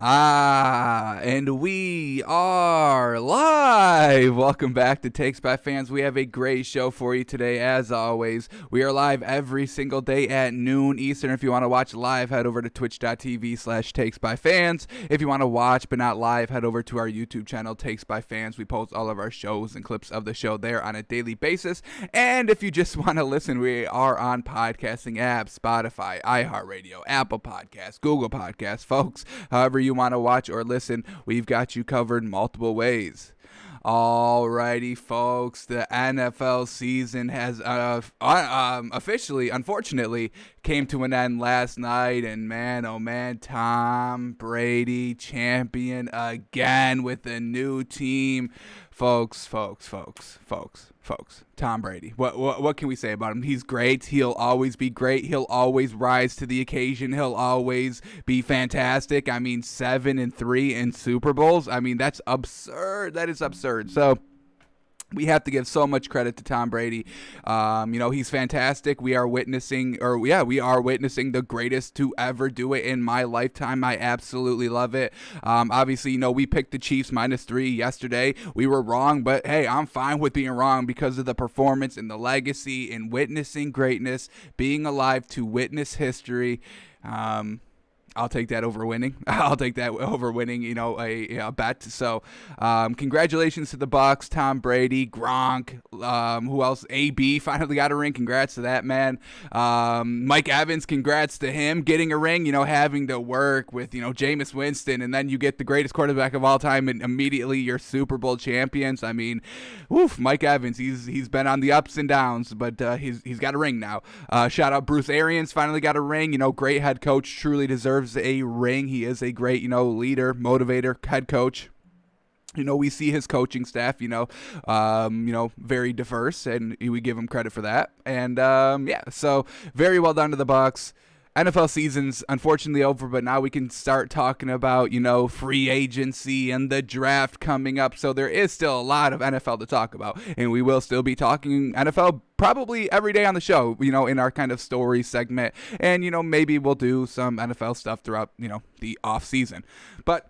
And we are live. Welcome back to Takes by Fans. We have a great show for you today, as always. We are live every single day at noon Eastern. If you want to watch live, head over to twitch.tv/Takes by Fans. If you want to watch but not live, head over to our YouTube channel, Takes by Fans. We post all of our shows and clips of the show there on a daily basis. And if you just want to listen, we are on podcasting apps, Spotify, iHeartRadio, Apple Podcasts, Google Podcasts, folks. However you want to watch or listen, we've got you covered multiple ways. Alrighty, folks, the NFL season has officially, unfortunately, came to an end last night, and man, oh man, Tom Brady champion again with a new team. Folks, Tom Brady. What can we say about him? He's great. He'll always be great. He'll always rise to the occasion. He'll always be fantastic. I mean, 7-3 in Super Bowls. I mean, that's absurd. That is absurd. So we have to give so much credit to Tom Brady. He's fantastic. We are witnessing the greatest to ever do it in my lifetime. I absolutely love it. Obviously, we picked the Chiefs -3 yesterday. We were wrong, but hey, I'm fine with being wrong because of the performance and the legacy and witnessing greatness, being alive to witness history. I'll take that over winning. A bet. So, congratulations to the Bucs, Tom Brady, Gronk, who else? AB finally got a ring. Congrats to that man. Mike Evans, congrats to him getting a ring. Having to work with Jameis Winston, and then you get the greatest quarterback of all time, and immediately you're Super Bowl champions. I mean, Mike Evans. He's been on the ups and downs, but he's got a ring now. Shout out Bruce Arians, finally got a ring. Great head coach, truly deserves a ring. He is a great, leader, motivator, head coach. We see his coaching staff, very diverse, and we give him credit for that. And so very well done to the Bucs. NFL season's unfortunately over, but now we can start talking about, free agency and the draft coming up. So there is still a lot of NFL to talk about, and we will still be talking NFL probably every day on the show, in our kind of story segment. And, maybe we'll do some NFL stuff throughout, the off season. But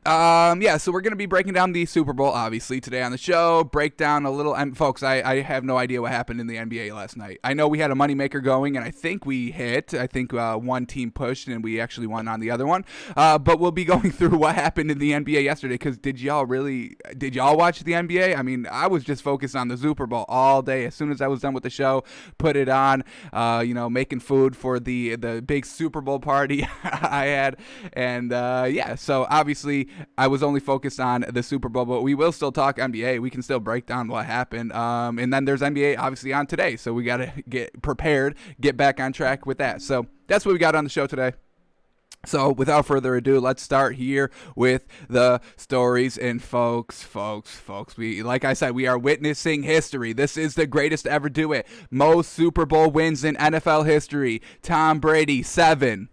so we're going to be breaking down the Super Bowl, obviously, today on the show. Break down a little, and folks, I have no idea what happened in the NBA last night. I know we had a moneymaker going, and I think we hit. I think one team pushed, and we actually won on the other one. But we'll be going through what happened in the NBA yesterday, because did y'all watch the NBA? I mean, I was just focused on the Super Bowl all day. As soon as I was done with the show, put it on, making food for the big Super Bowl party I had. And, so obviously, I was only focused on the Super Bowl, but we will still talk NBA. We can still break down what happened. And then there's NBA obviously on today, so we got to get prepared, get back on track with that. So that's what we got on the show today. So without further ado, let's start here with the stories. And folks, like I said, we are witnessing history. This is the greatest to ever do it. Most Super Bowl wins in NFL history. Tom Brady, 7.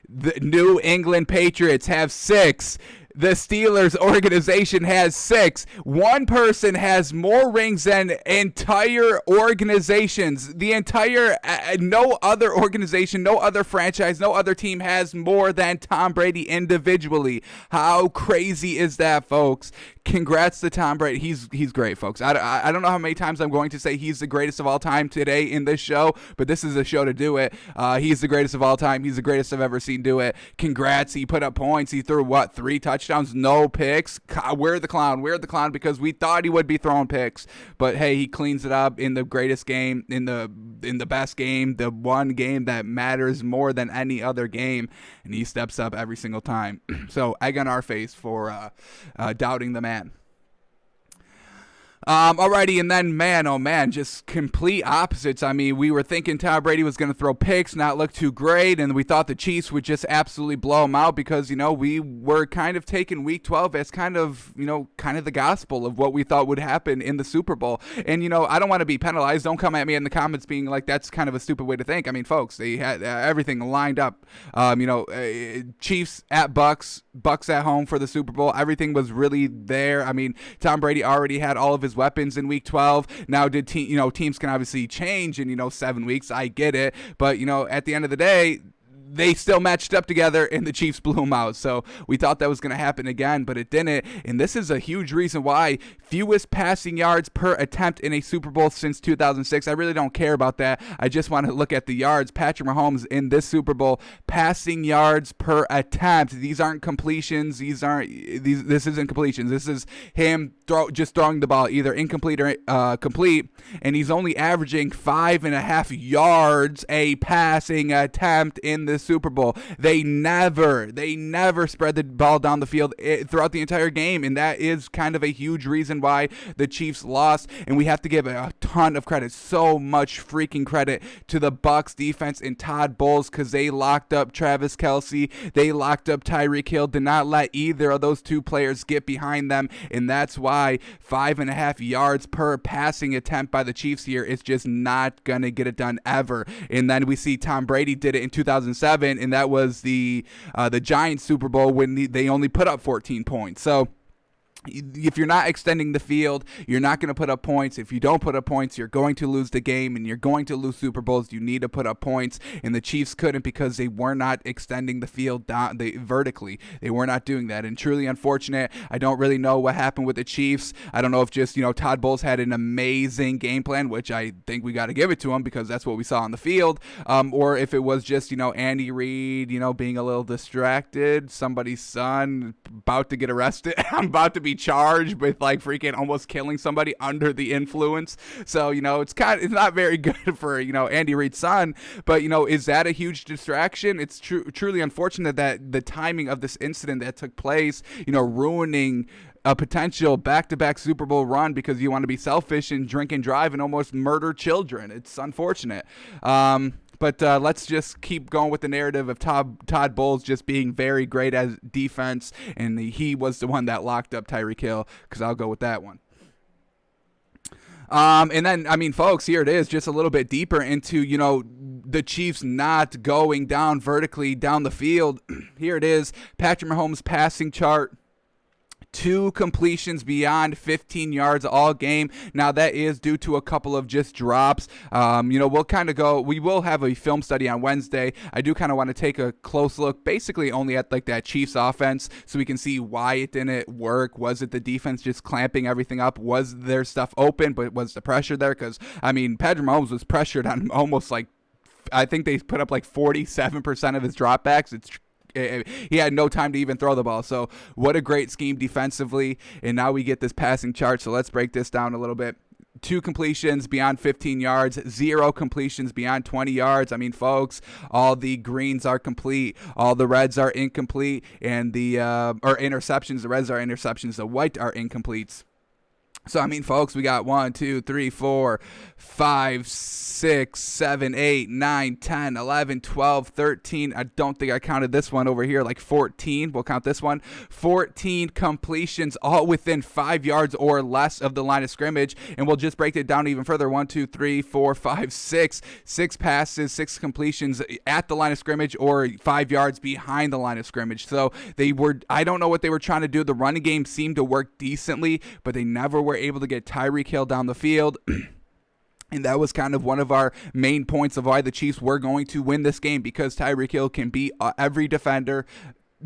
The New England Patriots have 6. The Steelers organization has 6. One person has more rings than entire organizations. The entire, no other organization, no other franchise, no other team has more than Tom Brady individually. How crazy is that, folks? Congrats to Tom Brady. He's great, folks. I don't know how many times I'm going to say he's the greatest of all time today in this show, but this is a show to do it. He's the greatest of all time. He's the greatest I've ever seen do it. Congrats. He put up points. He threw, 3 touchdowns, no picks. We're the clown, because we thought he would be throwing picks. But, hey, he cleans it up in the greatest game, in the best game, the one game that matters more than any other game, and he steps up every single time. So, egg on our face for doubting the man. Alrighty, and then, man, oh man, just complete opposites. I mean, we were thinking Tom Brady was going to throw picks, not look too great, and we thought the Chiefs would just absolutely blow him out because, we were kind of taking Week 12 as kind of the gospel of what we thought would happen in the Super Bowl. And, I don't want to be penalized. Don't come at me in the comments being like, that's kind of a stupid way to think. I mean, folks, they had everything lined up. Chiefs at Bucks at home for the Super Bowl. Everything was really there. I mean, Tom Brady already had all of his weapons in Week 12. Now, teams can obviously change in 7 weeks. I get it, but at the end of the day, they still matched up together, and the Chiefs blew them out. So we thought that was going to happen again, but it didn't. And this is a huge reason why fewest passing yards per attempt in a Super Bowl since 2006. I really don't care about that. I just want to look at the yards. Patrick Mahomes in this Super Bowl, passing yards per attempt. These aren't completions. This isn't completions. This is him just throwing the ball either incomplete or complete, and he's only averaging 5.5 yards a passing attempt in the Super Bowl. They never spread the ball down the field throughout the entire game, and that is kind of a huge reason why the Chiefs lost. And we have to give a ton of credit, so much freaking credit, to the Bucs defense and Todd Bowles, because they locked up Travis Kelsey, they locked up Tyreek Hill, did not let either of those two players get behind them, and that's why 5.5 yards per passing attempt by the Chiefs here is just not gonna get it done ever. And then we see Tom Brady did it in 2007, and that was the Giants Super Bowl when they only put up 14 points. So if you're not extending the field, you're not going to put up points. If you don't put up points, you're going to lose the game, and you're going to lose Super Bowls. You need to put up points, and the Chiefs couldn't because they were not extending the field down vertically. They were not doing that, and truly unfortunate. I don't really know what happened with the Chiefs. I don't know if just, Todd Bowles had an amazing game plan, which I think we got to give it to him because that's what we saw on the field, or if it was just, Andy Reid, being a little distracted, somebody's son about to get arrested. I'm about to be charged with freaking almost killing somebody under the influence. So it's not very good for Andy Reid's son, but is that a huge distraction? It's truly unfortunate that the timing of this incident that took place, ruining a potential back-to-back Super Bowl run because you want to be selfish and drink and drive and almost murder children. It's unfortunate. But let's just keep going with the narrative of Todd Bowles just being very great as defense, and he was the one that locked up Tyreek Hill, because I'll go with that one. And then, folks, here it is, just a little bit deeper into, the Chiefs not going down vertically down the field. Here it is, Patrick Mahomes' passing chart. 2 completions beyond 15 yards all game. Now, that is due to a couple of just drops. We'll kind of go, we will have a film study on Wednesday. I do kind of want to take a close look, basically only at that Chiefs offense, so we can see why it didn't work. Was it the defense just clamping everything up? Was there stuff open, but was the pressure there? Because, Patrick Mahomes was pressured on almost I think they put up 47% of his dropbacks. He had no time to even throw the ball. So what a great scheme defensively. And now we get this passing chart. So let's break this down a little bit. 2 completions beyond 15 yards, 0 completions beyond 20 yards. Folks, all the greens are complete, all the reds are incomplete, and the interceptions, the reds are interceptions, the white are incompletes. So, folks, we got 1, 2, 3, 4, 5, 6, 7, 8, 9, 10, 11, 12, 13. I don't think I counted this one over here, 14. We'll count this one. 14 completions, all within 5 yards or less of the line of scrimmage. And we'll just break it down even further. 1, 2, 3, 4, 5, 6. 6 passes, 6 completions at the line of scrimmage or 5 yards behind the line of scrimmage. So I don't know what they were trying to do. The running game seemed to work decently, but they never were able to get Tyreek Hill down the field. And that was kind of one of our main points of why the Chiefs were going to win this game, because Tyreek Hill can beat every defender.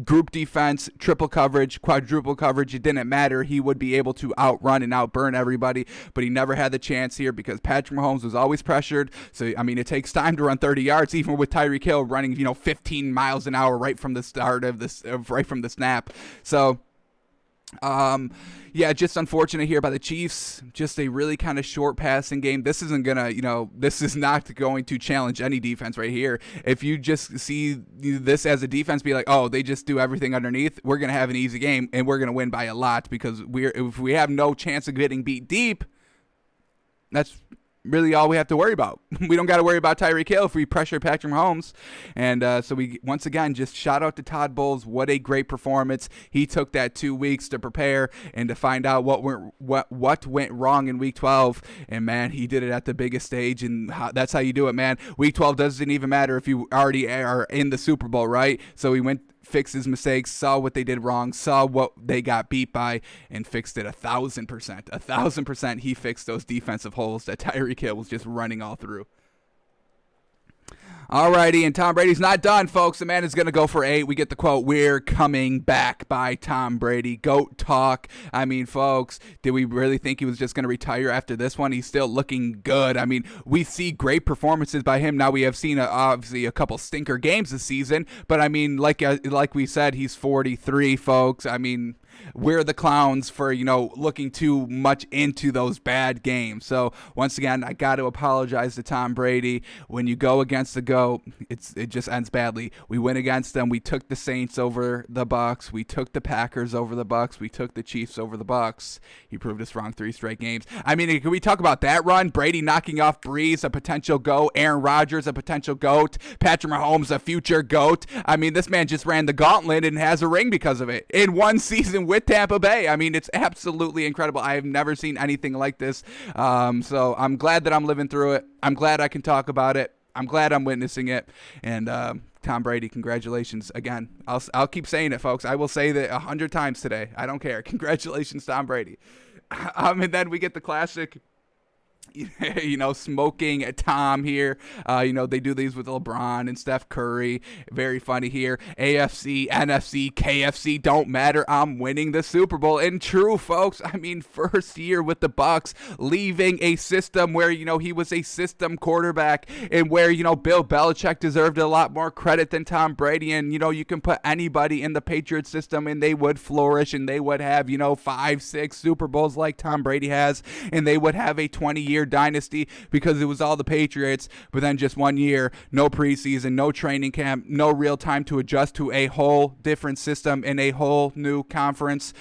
Group defense, triple coverage, quadruple coverage, it didn't matter. He would be able to outrun and outburn everybody, but he never had the chance here because Patrick Mahomes was always pressured. So, it takes time to run 30 yards, even with Tyreek Hill running, 15 miles an hour right from the start of this, right from the snap. So, just unfortunate here by the Chiefs. Just a really kind of short passing game. This isn't gonna, this is not going to challenge any defense right here. If you just see this as a defense, be like, oh, they just do everything underneath, we're gonna have an easy game and we're gonna win by a lot, because if we have no chance of getting beat deep, that's really all we have to worry about. We don't got to worry about Tyreek Hill if we pressure Patrick Mahomes. And so we, once again, just shout out to Todd Bowles. What a great performance. He took that 2 weeks to prepare and to find out what went wrong in Week 12. And, man, he did it at the biggest stage, and that's how you do it, man. Week 12 doesn't even matter if you already are in the Super Bowl, right? So he fixed his mistakes, saw what they did wrong, saw what they got beat by, and fixed it 1,000%. 1,000% he fixed those defensive holes that Tyreek Hill was just running all through. Alrighty, and Tom Brady's not done, folks. The man is going to go for 8. We get the quote, "We're coming back" by Tom Brady. GOAT talk. I mean, folks, did we really think he was just going to retire after this one? He's still looking good. I mean, we see great performances by him. Now, we have seen, obviously, a couple stinker games this season. But, I mean, like we said, he's 43, folks. I mean, we're the clowns for, looking too much into those bad games. So once again, I got to apologize to Tom Brady. When you go against the GOAT, it just ends badly. We went against them. We took the Saints over the Bucks. We took the Packers over the Bucks. We took the Chiefs over the Bucks. He proved us wrong 3 straight games. I mean, can we talk about that run? Brady knocking off Breeze, a potential GOAT. Aaron Rodgers, a potential GOAT. Patrick Mahomes, a future GOAT. I mean, this man just ran the gauntlet and has a ring because of it in one season with Tampa Bay. I mean, it's absolutely incredible. I have never seen anything like this. So I'm glad that I'm living through it. I'm glad I can talk about it. I'm glad I'm witnessing it. And Tom Brady, congratulations again. I'll keep saying it, folks. I will say that 100 times today. I don't care. Congratulations, Tom Brady. And then we get the classic, smoking Tom here. They do these with LeBron and Steph Curry. Very funny here. AFC, NFC, KFC, don't matter. I'm winning the Super Bowl. And true, folks. I mean, first year with the Bucks, leaving a system where, he was a system quarterback and where, Bill Belichick deserved a lot more credit than Tom Brady. And, you can put anybody in the Patriots system and they would flourish and they would have, 5, 6 Super Bowls like Tom Brady has. And they would have a 20-year dynasty because it was all the Patriots. But then just 1 year, no preseason, no training camp, no real time to adjust to a whole different system in a whole new conference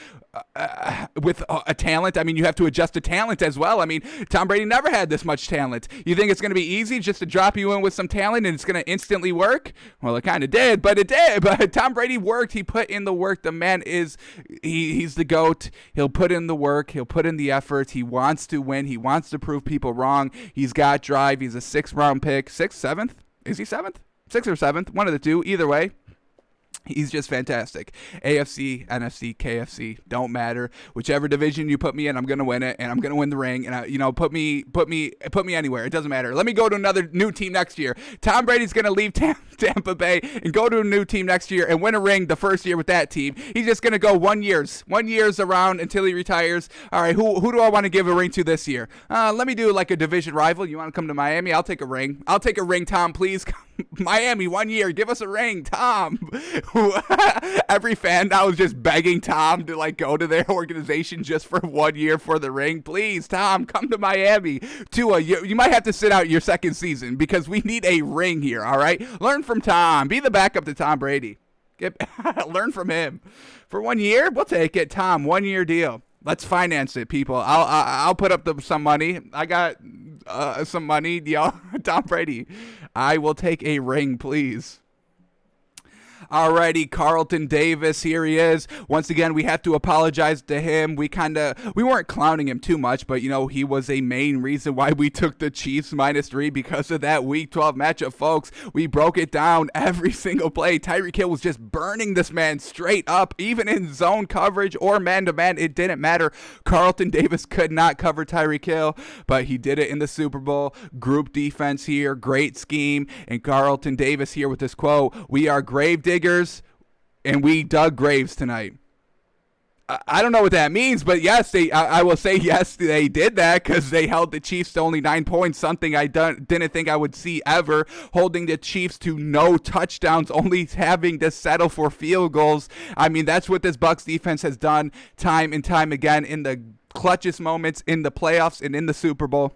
with a talent. I mean, you have to adjust to talent as well. I mean, Tom Brady never had this much talent. You think it's going to be easy just to drop you in with some talent and it's going to instantly work? Well, it kind of did, but it did. But Tom Brady worked. He put in the work. The man he's the GOAT. He'll put in the work. He'll put in the effort. He wants to win. He wants to prove people wrong. He's got drive. He's a 6th-round pick. 6th, 7th? Is he 7th? 6th or 7th? One of the two. Either way. He's just fantastic. AFC, NFC, KFC, don't matter. Whichever division you put me in, I'm gonna win it, and I'm gonna win the ring. And put me anywhere. It doesn't matter. Let me go to another new team next year. Tom Brady's gonna leave Tampa Bay and go to a new team next year and win a ring the first year with that team. He's just gonna go 1 year's around until he retires. All right, who do I want to give a ring to this year? Let me do like a division rival. You want to come to Miami? I'll take a ring. Tom, please. Miami, 1 year. Give us a ring, Tom. Every fan now is just begging Tom to go to their organization just for 1 year for the ring. Please, Tom, come to Miami. Tua, you might have to sit out your second season because we need a ring here. All right, learn from Tom. Be the backup to Tom Brady. Learn from him. For 1 year, we'll take it. Tom, 1 year deal. Let's finance it, people. I'll put up some money. I got some money, y'all. Tom Brady, I will take a ring, please. Alrighty, Carlton Davis, here he is. Once again, we have to apologize to him. We weren't clowning him too much, but he was a main reason why we took the Chiefs -3 because of that Week 12 matchup, folks. We broke it down every single play. Tyreek Hill was just burning this man straight up, even in zone coverage or man-to-man. It didn't matter. Carlton Davis could not cover Tyreek Hill, but he did it in the Super Bowl. Group defense here, great scheme, and Carlton Davis here with this quote, "We are grave diggers, and we dug graves tonight." I don't know what that means, but yes, I will say yes, they did that because they held the Chiefs to only 9 points, something I didn't think I would see ever, holding the Chiefs to no touchdowns, only having to settle for field goals. I mean, that's what this Bucs defense has done time and time again in the clutchest moments in the playoffs and in the Super Bowl.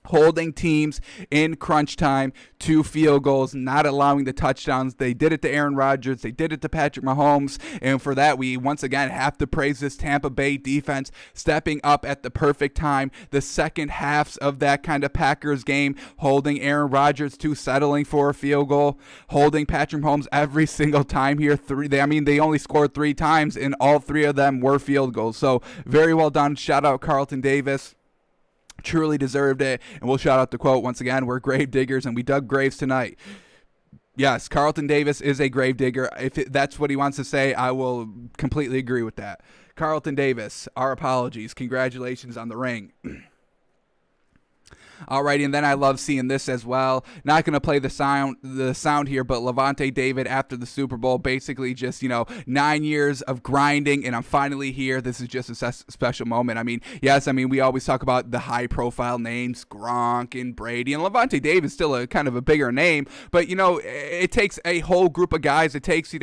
Holding teams in crunch time to field goals, not allowing the touchdowns. They did it to Aaron Rodgers. They did it to Patrick Mahomes. And for that, we once again have to praise this Tampa Bay defense stepping up at the perfect time. The second halves of that kind of Packers game, holding Aaron Rodgers to settling for a field goal, holding Patrick Mahomes every single time here. They only scored 3 times, and all 3 of them were field goals. So very well done. Shout out Carlton Davis. Truly deserved it. And we'll shout out the quote once again, "We're grave diggers and we dug graves tonight." Yes, Carlton Davis is a grave digger. If that's what he wants to say, I will completely agree with that. Carlton Davis, our apologies. Congratulations on the ring. Alrighty, and then I love seeing this as well. Not going to play the sound here, but Levante David after the Super Bowl, basically just 9 years of grinding, and I'm finally here. This is just a special moment. I mean, yes, we always talk about the high-profile names, Gronk and Brady, and Levante David still a kind of a bigger name, but it takes a whole group of guys. It takes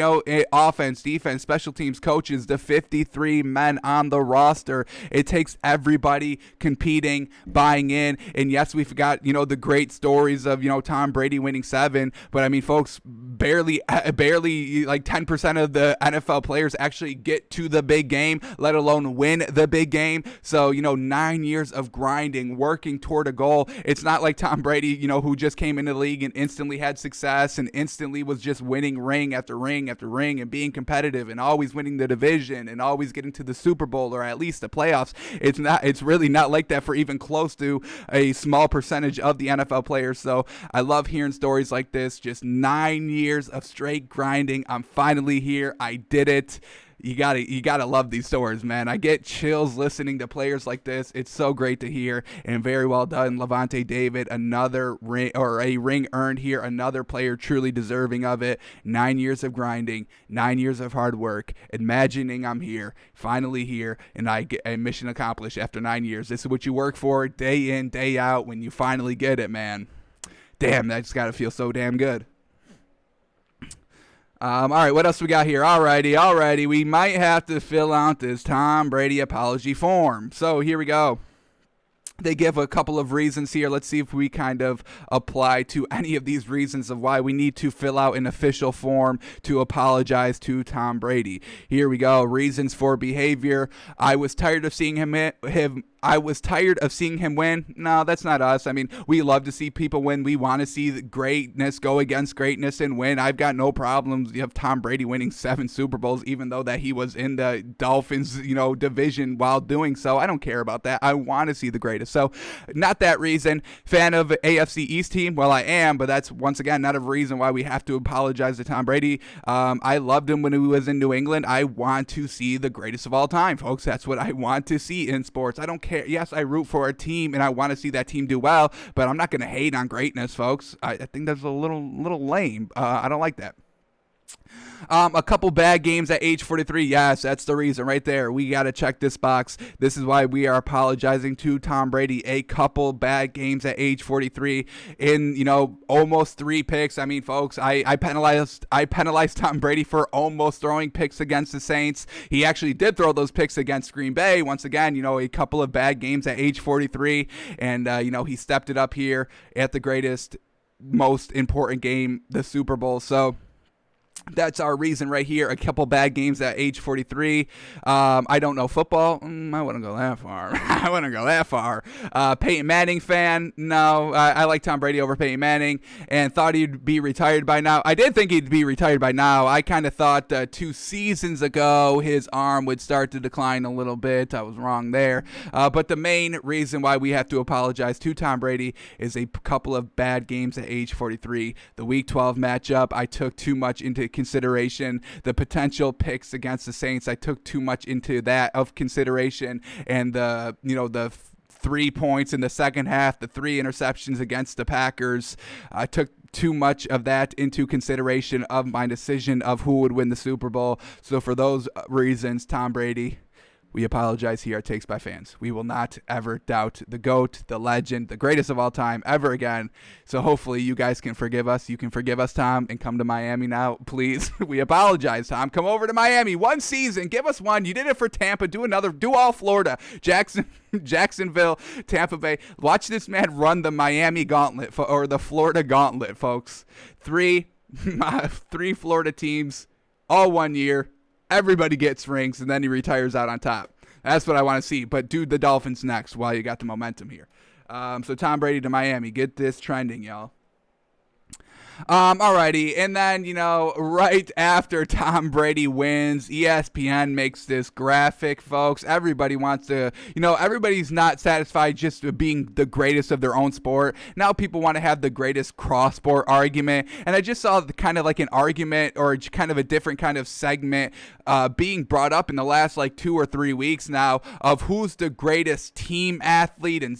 offense, defense, special teams coaches, the 53 men on the roster. It takes everybody competing, buying in, and yes, we forgot, the great stories of, Tom Brady winning 7. But folks, barely like 10% of the NFL players actually get to the big game, let alone win the big game. So, 9 years of grinding, working toward a goal. It's not like Tom Brady, who just came into the league and instantly had success and instantly was just winning ring after ring after ring and being competitive and always winning the division and always getting to the Super Bowl or at least the playoffs. It's really not like that for even close to a small percentage of the NFL players. So I love hearing stories like this. Just 9 years of straight grinding. I'm finally here. I did it. You gotta love these stories, man. I get chills listening to players like this. It's so great to hear, and very well done, Levante David. Another ring, or a ring earned here. Another player truly deserving of it. 9 years of grinding, 9 years of hard work. Imagining I'm here, finally here, and I get a mission accomplished after 9 years. This is what you work for, day in, day out. When you finally get it, man. Damn, that's gotta feel so damn good. All right, what else we got here? Alrighty. We might have to fill out this Tom Brady apology form. So here we go. They give a couple of reasons here. Let's see if we kind of apply to any of these reasons of why we need to fill out an official form to apologize to Tom Brady. Here we go. Reasons for behavior. I was tired of seeing him win. No, that's not us. We love to see people win. We want to see the greatness go against greatness and win. I've got no problems. You have Tom Brady winning 7 Super Bowls, even though that he was in the Dolphins, division while doing so. I don't care about that. I want to see the greatest. So not that reason. Fan of AFC East team? Well, I am, but that's once again not a reason why we have to apologize to Tom Brady. I loved him when he was in New England. I want to see the greatest of all time, folks. That's what I want to see in sports. I don't care. Yes, I root for a team and I want to see that team do well, but I'm not going to hate on greatness, folks. I think that's a little lame. I don't like that. A couple bad games at age 43. Yes, that's the reason right there. We got to check this box. This is why we are apologizing to Tom Brady. A couple bad games at age 43 in, almost 3 picks. Folks, I penalized Tom Brady for almost throwing picks against the Saints. He actually did throw those picks against Green Bay. Once again, a couple of bad games at age 43. And, he stepped it up here at the greatest, most important game, the Super Bowl. So that's our reason right here. A couple bad games at age 43. I don't know football. I wouldn't go that far. Peyton Manning fan? No. I like Tom Brady over Peyton Manning and thought he'd be retired by now. I did think he'd be retired by now. I kind of thought 2 seasons ago his arm would start to decline a little bit. I was wrong there. But the main reason why we have to apologize to Tom Brady is a couple of bad games at age 43. The Week 12 matchup, I took too much into consideration. The potential picks against the Saints, I took too much into that of consideration, and the 3 points in the second half, the 3 interceptions against the Packers, I took too much of that into consideration of my decision of who would win the Super Bowl. So for those reasons, Tom Brady, we apologize here at Takes by Fans. We will not ever doubt the GOAT, the legend, the greatest of all time ever again. So hopefully you guys can forgive us. You can forgive us, Tom, and come to Miami now, please. We apologize, Tom. Come over to Miami. 1 season. Give us 1. You did it for Tampa. Do another. Do all Florida. Jacksonville, Tampa Bay. Watch this man run the Miami gauntlet or the Florida gauntlet, folks. 3 Florida teams, all 1 year. Everybody gets rings, and then he retires out on top. That's what I want to see. But do the Dolphins next while you got the momentum here. So Tom Brady to Miami. Get this trending, y'all. Alrighty, and then, right after Tom Brady wins, ESPN makes this graphic, folks. Everybody wants to, everybody's not satisfied just being the greatest of their own sport. Now people want to have the greatest cross-sport argument, and I just saw kind of like an argument or kind of a different kind of segment being brought up in the last like 2 or 3 weeks now of who's the greatest team athlete and,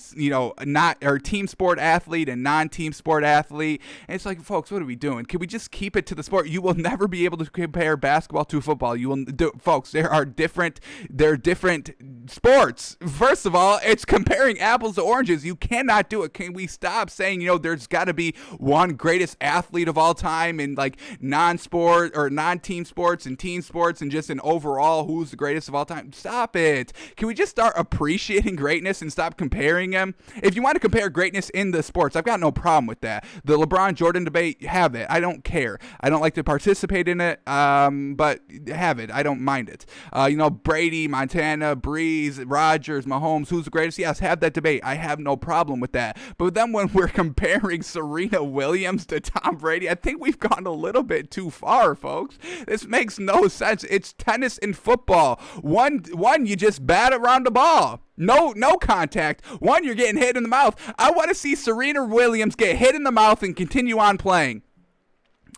team sport athlete and non-team sport athlete. And it's like, folks, what are we doing? Can we just keep it to the sport? You will never be able to compare basketball to football. Folks, they're different sports. First of all, it's comparing apples to oranges. You cannot do it. Can we stop saying, there's got to be one greatest athlete of all time in like non-sport or non-team sports and team sports and just an overall who's the greatest of all time? Stop it. Can we just start appreciating greatness and stop comparing them? If you want to compare greatness in the sports, I've got no problem with that. The LeBron Jordan debate, have it. I don't care. I don't like to participate in it, but have it. I don't mind it. Brady, Montana, Breeze, Rodgers, Mahomes, who's the greatest? Yes, have that debate. I have no problem with that. But then when we're comparing Serena Williams to Tom Brady, I think we've gone a little bit too far, folks. This makes no sense. It's tennis and football. One, you just bat around the ball. No contact. One, you're getting hit in the mouth. I want to see Serena Williams get hit in the mouth and continue on playing.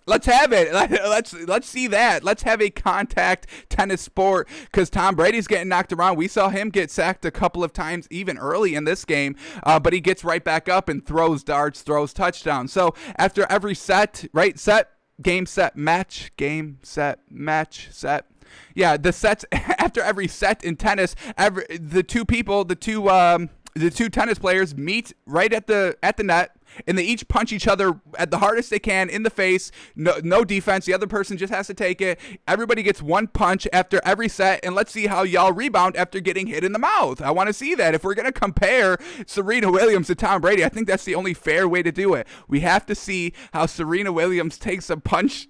Let's have it. Let's see that. Let's have a contact tennis sport because Tom Brady's getting knocked around. We saw him get sacked a couple of times even early in this game, but he gets right back up and throws darts, throws touchdowns. So after every set, right, game, set, match, game, set, match, set. Yeah, the sets after every set in tennis, the two tennis players meet right at the net, and they each punch each other at the hardest they can in the face. No defense. The other person just has to take it. Everybody gets one punch after every set, and let's see how y'all rebound after getting hit in the mouth. I want to see that. If we're going to compare Serena Williams to Tom Brady, I think that's the only fair way to do it. We have to see how Serena Williams takes a punch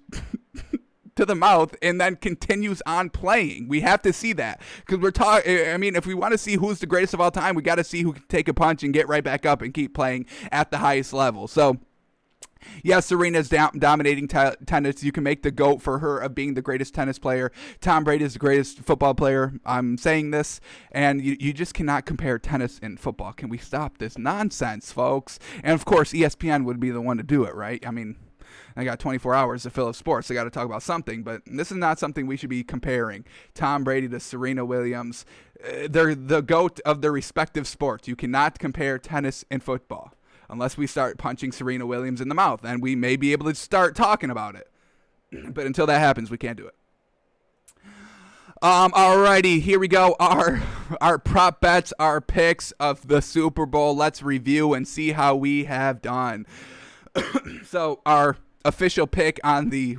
to the mouth and then continues on playing. We have to see that because we're talking. I mean, if we want to see who's the greatest of all time, we got to see who can take a punch and get right back up and keep playing at the highest level. So yes, Serena's dominating tennis. You can make the GOAT for her of being the greatest tennis player. Tom Brady is the greatest football player. I'm saying this, and you just cannot compare tennis and football. Can we stop this nonsense, folks? And of course, ESPN would be the one to do it, right? I mean, I got 24 hours to fill up sports. I got to talk about something, but this is not something we should be comparing. Tom Brady to Serena Williams. They're the GOAT of their respective sports. You cannot compare tennis and football unless we start punching Serena Williams in the mouth, and we may be able to start talking about it. But until that happens, we can't do it. Alrighty, here we go. Our prop bets, our picks of the Super Bowl. Let's review and see how we have done. So our official pick on the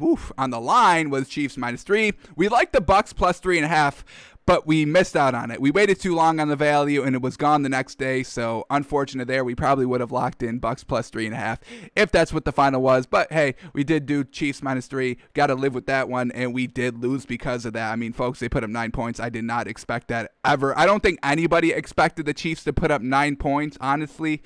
line was Chiefs -3. We liked the Bucks +3.5, but we missed out on it. We waited too long on the value, and it was gone the next day. So unfortunate there. We probably would have locked in Bucks +3.5 if that's what the final was. But hey, we did do Chiefs -3. Got to live with that one, and we did lose because of that. I mean, folks, they put up 9 points. I did not expect that ever. I don't think anybody expected the Chiefs to put up 9 points, honestly.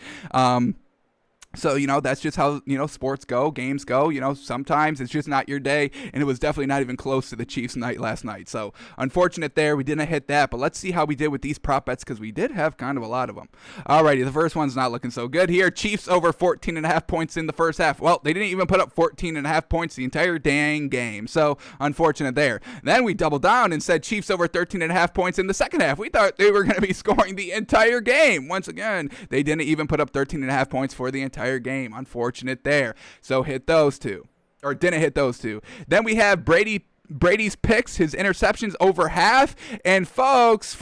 So, that's just how, sports go, games go. Sometimes it's just not your day, and it was definitely not even close to the Chiefs' night last night. So, unfortunate there. We didn't hit that, but let's see how we did with these prop bets because we did have kind of a lot of them. Alrighty, the first one's not looking so good here. Chiefs over 14.5 points in the first half. Well, they didn't even put up 14.5 points the entire dang game. So, unfortunate there. Then we doubled down and said Chiefs over 13.5 points in the second half. We thought they were going to be scoring the entire game. Once again, they didn't even put up 13.5 points for the entire game. Unfortunate there. So hit those two. Or didn't hit those two. Then we have Brady's picks, his interceptions over half. And folks,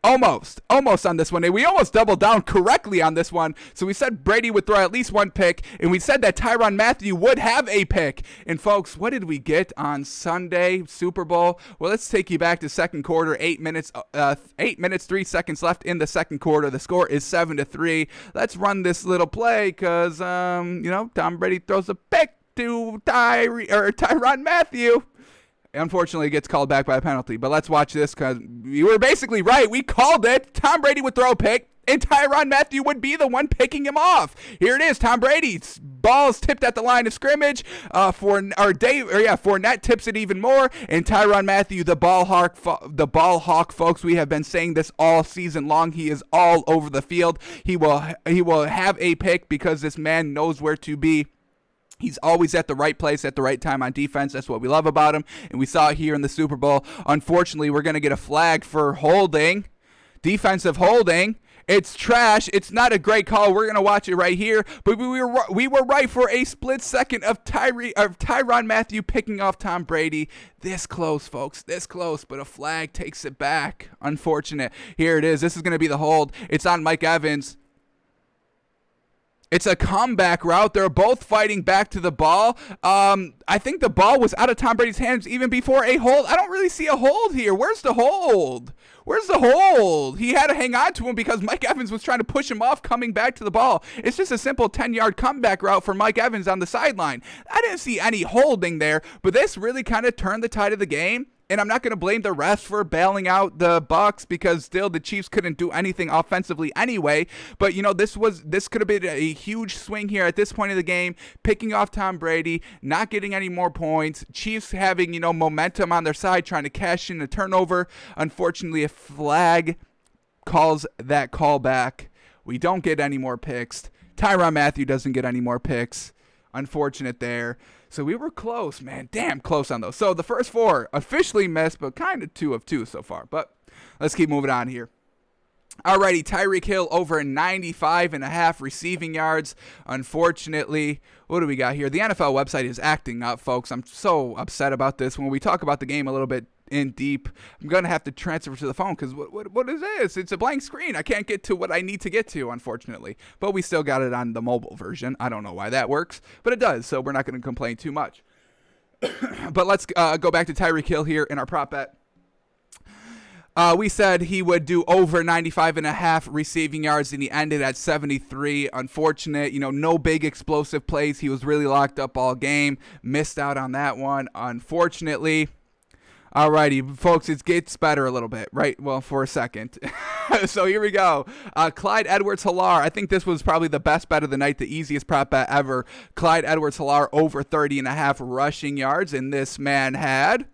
almost on this one. We almost doubled down correctly on this one. So we said Brady would throw at least one pick, and we said that Tyrann Mathieu would have a pick. And folks, what did we get on Sunday, Super Bowl? Well, let's take you back to second quarter, 8 minutes, 3 seconds left in the second quarter. The score is 7-3. Let's run this little play because, Tom Brady throws a pick to Tyrann Mathieu. Unfortunately, it gets called back by a penalty. But let's watch this because we were basically right. We called it. Tom Brady would throw a pick. and Tyrann Mathieu would be the one picking him off. Here it is. Tom Brady's ball's tipped at the line of scrimmage. Fournette tips it even more, and Tyrann Mathieu, the ball hawk, folks. We have been saying this all season long. He is all over the field. He will have a pick because this man knows where to be. He's always at the right place at the right time on defense. That's what we love about him, and we saw it here in the Super Bowl. Unfortunately, we're going to get a flag for holding, defensive holding. It's trash. It's not a great call. We're going to watch it right here. But we were right for a split second of Tyrann Mathieu picking off Tom Brady. This close, folks. This close. But a flag takes it back. Unfortunate. Here it is. This is going to be the hold. It's on Mike Evans. It's a comeback route. They're both fighting back to the ball. I think the ball was out of Tom Brady's hands even before a hold. I don't really see a hold here. Where's the hold? Where's the hold? He had to hang on to him because Mike Evans was trying to push him off coming back to the ball. It's just a simple 10-yard comeback route for Mike Evans on the sideline. I didn't see any holding there, but this really kind of turned the tide of the game. And I'm not going to blame the refs for bailing out the Bucs because still the Chiefs couldn't do anything offensively anyway. But, this could have been a huge swing here at this point of the game, picking off Tom Brady, not getting any more points. Chiefs having, momentum on their side, trying to cash in a turnover. Unfortunately, a flag calls that call back. We don't get any more picks. Tyrann Mathieu doesn't get any more picks. Unfortunate there. So we were close, man. Damn close on those. So the first four officially missed, but kind of 2 of 2 so far. But let's keep moving on here. Alrighty, Tyreek Hill over 95.5 receiving yards. Unfortunately, what do we got here? The NFL website is acting up, folks. I'm so upset about this. When we talk about the game a little bit in deep, I'm going to have to transfer to the phone because what is this? It's a blank screen. I can't get to what I need to get to, unfortunately. But we still got it on the mobile version. I don't know why that works, but it does, so we're not going to complain too much. But let's go back to Tyreek Hill here in our prop bet. We said he would do over 95.5 receiving yards, and he ended at 73. Unfortunate, no big explosive plays. He was really locked up all game. Missed out on that one, unfortunately. Alrighty, folks, it gets better a little bit, right? Well, for a second. So here we go. Clyde Edwards-Helaire. I think this was probably the best bet of the night, the easiest prop bet ever. Clyde Edwards-Helaire over 30.5 rushing yards, and this man had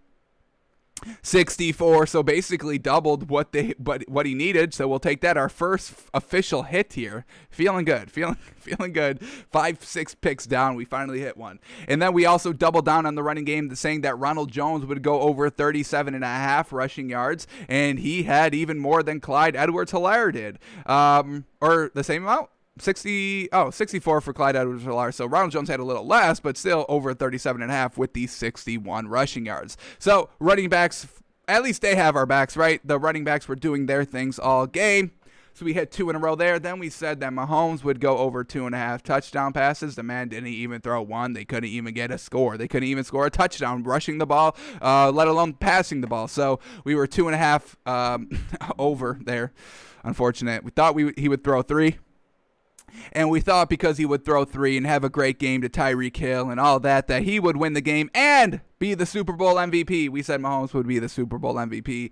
64, so basically doubled what he needed. So we'll take that. Our first official hit here. Feeling good. Feeling good. 5-6 picks down. We finally hit one. And then we also doubled down on the running game, saying that Ronald Jones would go over 37.5 rushing yards, and he had even more than Clyde Edwards-Helaire did. Or the same amount? 64 for Clyde Edwards-Helaire. So Ronald Jones had a little less, but still over 37.5 with these 61 rushing yards. So running backs, at least they have our backs, right? The running backs were doing their things all game. So we hit 2 in a row there. Then we said that Mahomes would go over 2.5 touchdown passes. The man didn't even throw one. They couldn't even get a score. They couldn't even score a touchdown rushing the ball, let alone passing the ball. So we were 2.5 over there. Unfortunate. We thought he would throw 3. And we thought because he would throw 3 and have a great game to Tyreek Hill and all that he would win the game and be the Super Bowl MVP. We said Mahomes would be the Super Bowl MVP.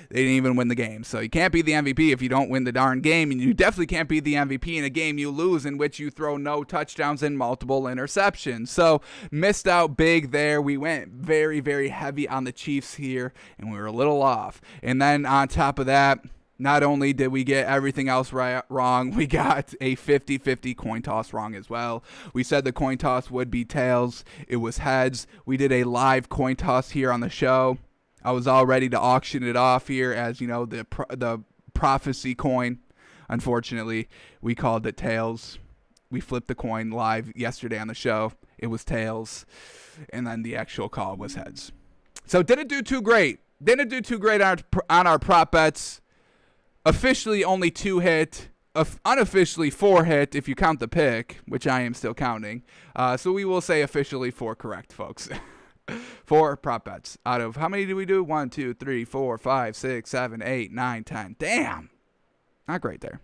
They didn't even win the game. So you can't be the MVP if you don't win the darn game. And you definitely can't be the MVP in a game you lose in which you throw no touchdowns and multiple interceptions. So missed out big there. We went very, very heavy on the Chiefs here, and we were a little off. And then on top of that, not only did we get everything else wrong, we got a 50-50 coin toss wrong as well. We said the coin toss would be tails. It was heads. We did a live coin toss here on the show. I was all ready to auction it off here as, the prophecy coin. Unfortunately, we called it tails. We flipped the coin live yesterday on the show. It was tails. And then the actual call was heads. So didn't do too great. Didn't do too great on our prop bets. Officially only 2 hit, unofficially 4 hit if you count the pick, which I am still counting. So we will say officially 4 correct, folks. 4 prop bets out of, how many do we do? 1, 2, 3, 4, 5, 6, 7, 8, 9, 10. Damn. Not great there.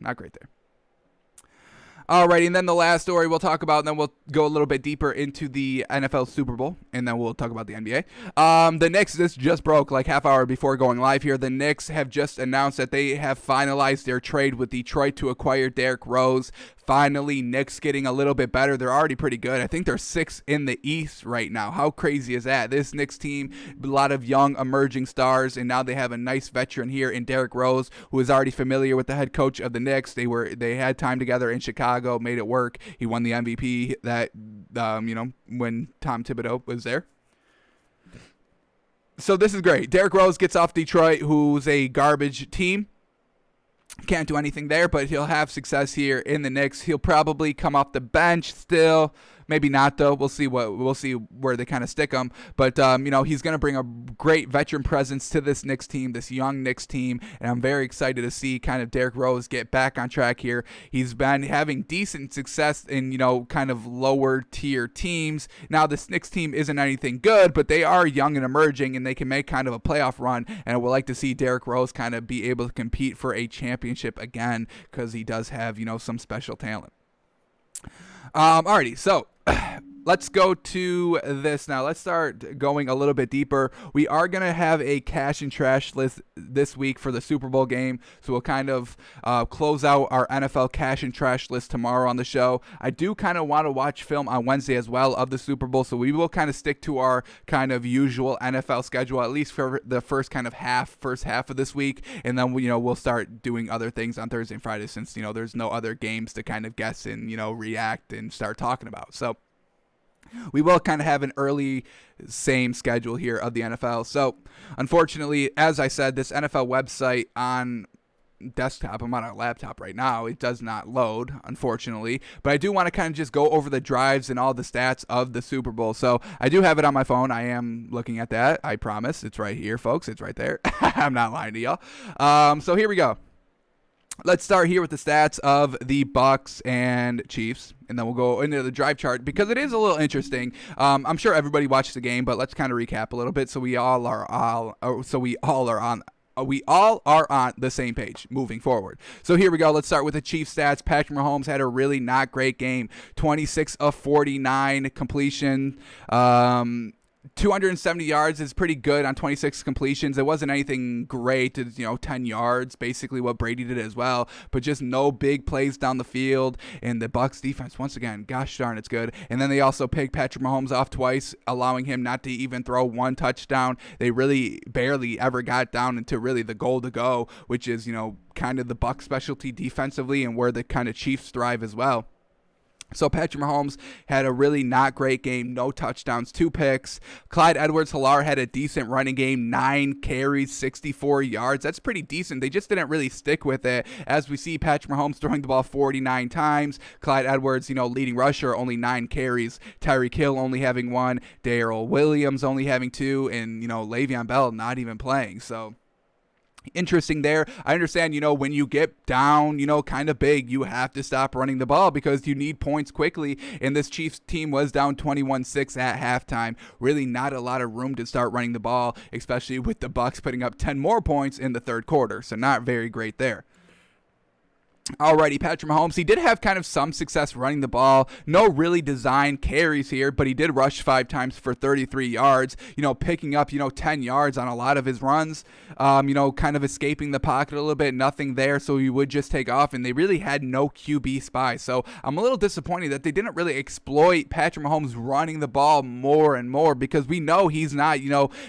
Alrighty, and then the last story we'll talk about, and then we'll go a little bit deeper into the NFL Super Bowl, and then we'll talk about the NBA. The Knicks, this just broke like half hour before going live here. The Knicks have just announced that they have finalized their trade with Detroit to acquire Derrick Rose. Finally, Knicks getting a little bit better. They're already pretty good. I think they're 6th in the East right now. How crazy is that? This Knicks team, a lot of young emerging stars, and now they have a nice veteran here in Derrick Rose, who is already familiar with the head coach of the Knicks. They had time together in Chicago, made it work. He won the MVP that when Tom Thibodeau was there. So this is great. Derrick Rose gets off Detroit, who's a garbage team. Can't do anything there, but he'll have success here in the Knicks. He'll probably come off the bench still. Maybe not, though. We'll see where they kind of stick him. But, he's going to bring a great veteran presence to this Knicks team, this young Knicks team. And I'm very excited to see kind of Derrick Rose get back on track here. He's been having decent success in, kind of lower tier teams. Now, this Knicks team isn't anything good, but they are young and emerging, and they can make kind of a playoff run. And I would like to see Derrick Rose kind of be able to compete for a championship again, because he does have, some special talent. Alrighty, so let's go to this now. Let's start going a little bit deeper. We are going to have a cash and trash list this week for the Super Bowl game, so we'll kind of close out our NFL cash and trash list tomorrow on the show. I do kind of want to watch film on Wednesday as well of the Super Bowl, so we will kind of stick to our kind of usual NFL schedule, at least for the first half of this week, and then we'll start doing other things on Thursday and Friday, since there's no other games to kind of guess and react and start talking about. So we will kind of have an early same schedule here of the NFL. So unfortunately, as I said, this NFL website on desktop, I'm on a laptop right now, it does not load, unfortunately, but I do want to kind of just go over the drives and all the stats of the Super Bowl. So I do have it on my phone. I am looking at that. I promise. It's right here, folks. It's right there. I'm not lying to y'all. So here we go. Let's start here with the stats of the Bucks and Chiefs, and then we'll go into the drive chart because it is a little interesting. I'm sure everybody watched the game, but let's kind of recap a little bit so we all are on the same page moving forward. So here we go. Let's start with the Chiefs stats. Patrick Mahomes had a really not great game. 26 of 49 completion. 270 yards is pretty good on 26 completions. It wasn't anything great. It's, 10 yards, basically what Brady did as well, but just no big plays down the field. And the Bucs defense, once again, gosh darn, it's good. And then they also picked Patrick Mahomes off twice, allowing him not to even throw one touchdown. They really barely ever got down into really the goal to go, which is, kind of the Bucs specialty defensively and where the kind of Chiefs thrive as well. So Patrick Mahomes had a really not great game, no touchdowns, 2 picks. Clyde Edwards-Helaire had a decent running game, 9 carries, 64 yards. That's pretty decent. They just didn't really stick with it. As we see, Patrick Mahomes throwing the ball 49 times. Clyde Edwards, leading rusher, only 9 carries. Tyreek Hill only having 1. Darrell Williams only having 2. And, Le'Veon Bell not even playing. So interesting there. I understand, when you get down, kind of big, you have to stop running the ball because you need points quickly. And this Chiefs team was down 21-6 at halftime. Really not a lot of room to start running the ball, especially with the Bucs putting up 10 more points in the third quarter. So not very great there. Alrighty, Patrick Mahomes, he did have kind of some success running the ball. No really designed carries here, but he did rush 5 times for 33 yards, picking up, 10 yards on a lot of his runs, kind of escaping the pocket a little bit, nothing there, so he would just take off, and they really had no QB spy. So I'm a little disappointed that they didn't really exploit Patrick Mahomes running the ball more and more because we know he's not,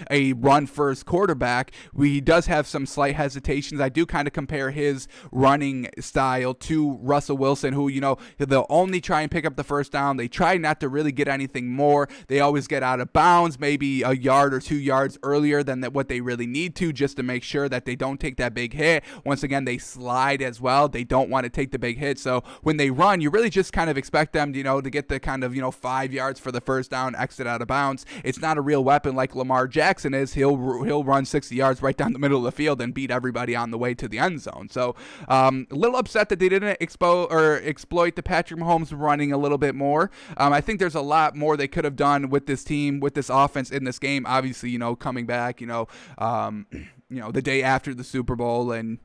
a run-first quarterback. He does have some slight hesitations. I do kind of compare his running style to Russell Wilson, who, they'll only try and pick up the first down. They try not to really get anything more. They always get out of bounds, maybe a yard or 2 yards earlier than what they really need to, just to make sure that they don't take that big hit. Once again, they slide as well. They don't want to take the big hit. So when they run, you really just kind of expect them, to get the kind of, 5 yards for the first down, exit out of bounds. It's not a real weapon like Lamar Jackson is. He'll run 60 yards right down the middle of the field and beat everybody on the way to the end zone. So a little upset that they didn't exploit the Patrick Mahomes running a little bit more. I think there's a lot more they could have done with this team, with this offense in this game. Obviously, coming back, the day after the Super Bowl and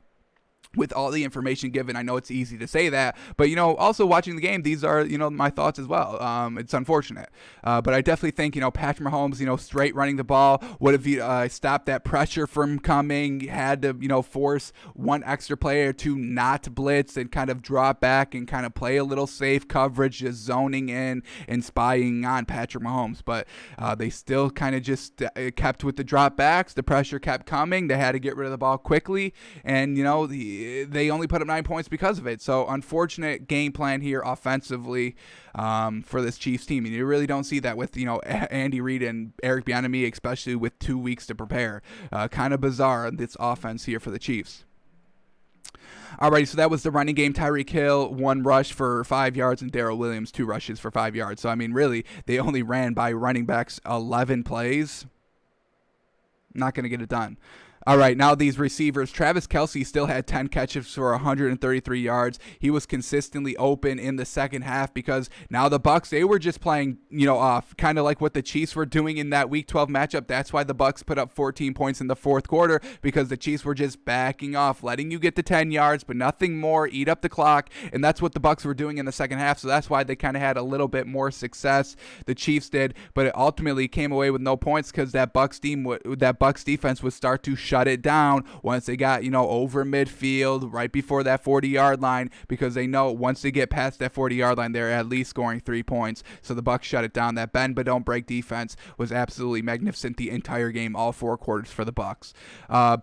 with all the information given. I know it's easy to say that, but, also watching the game, these are, my thoughts as well. It's unfortunate. But I definitely think, Patrick Mahomes, straight running the ball would have stopped that pressure from coming, had to, force one extra player to not blitz and kind of drop back and kind of play a little safe coverage, just zoning in and spying on Patrick Mahomes. But they still kind of just kept with the drop backs. The pressure kept coming. They had to get rid of the ball quickly. And, they only put up 9 points because of it. So unfortunate game plan here offensively for this Chiefs team. And you really don't see that with, Andy Reid and Eric Bieniemy, especially with 2 weeks to prepare. Kind of bizarre, this offense here for the Chiefs. Alrighty, so that was the running game. Tyreek Hill, 1 rush for 5 yards, and Darrell Williams, 2 rushes for 5 yards. So, really, they only ran by running backs 11 plays. Not going to get it done. All right, now these receivers. Travis Kelsey still had 10 catches for 133 yards. He was consistently open in the second half because now the Bucs, they were just playing, off, kind of like what the Chiefs were doing in that Week 12 matchup. That's why the Bucs put up 14 points in the fourth quarter, because the Chiefs were just backing off, letting you get to 10 yards, but nothing more, eat up the clock, and that's what the Bucs were doing in the second half. So that's why they kind of had a little bit more success. The Chiefs did, but it ultimately came away with no points because that Bucs defense would start to shut it down once they got, over midfield right before that 40-yard line, because they know once they get past that 40-yard line, they're at least scoring 3 points. So the Bucs shut it down. That bend but don't break defense was absolutely magnificent the entire game, all 4 quarters for the Bucs.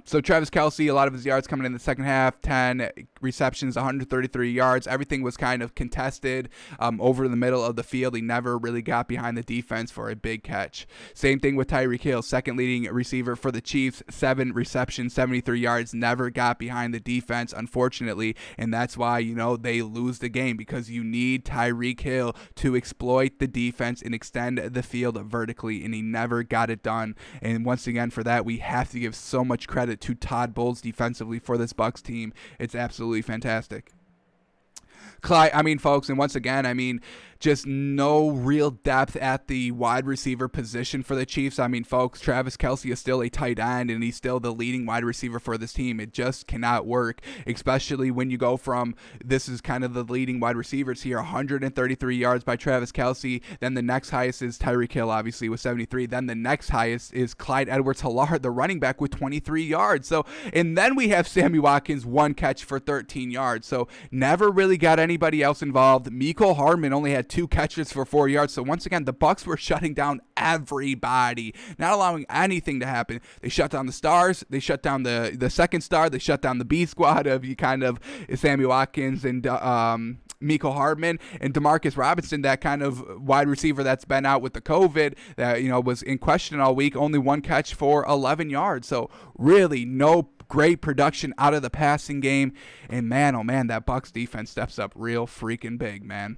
So Travis Kelsey, a lot of his yards coming in the second half, 10 receptions, 133 yards. Everything was kind of contested over the middle of the field. He never really got behind the defense for a big catch. Same thing with Tyreek Hill, second leading receiver for the Chiefs, 7 receptions, 73 yards, never got behind the defense, unfortunately, and that's why, they lose the game, because you need Tyreek Hill to exploit the defense and extend the field vertically, and he never got it done. And once again, for that, we have to give so much credit to Todd Bowles defensively for this Bucs team. It's absolutely fantastic. Folks, and once again, just no real depth at the wide receiver position for the Chiefs. Folks, Travis Kelsey is still a tight end, and he's still the leading wide receiver for this team. It just cannot work, especially when you go from, this is kind of the leading wide receivers here, 133 yards by Travis Kelsey. Then the next highest is Tyreek Hill, obviously, with 73. Then the next highest is Clyde Edwards-Helaire, the running back, with 23 yards. So, and then we have Sammy Watkins, 1 catch for 13 yards. So never really got anybody else involved. Mecole Hardman only had 2 catches for 4 yards. So once again, the Bucs were shutting down everybody, not allowing anything to happen. They shut down the stars. They shut down the second star. They shut down the B squad of Sammy Watkins and Mecole Hardman and Demarcus Robinson, that kind of wide receiver that's been out with the COVID, that was in question all week. Only 1 catch for 11 yards. So really no great production out of the passing game. And man, oh man, that Bucs defense steps up real freaking big, man.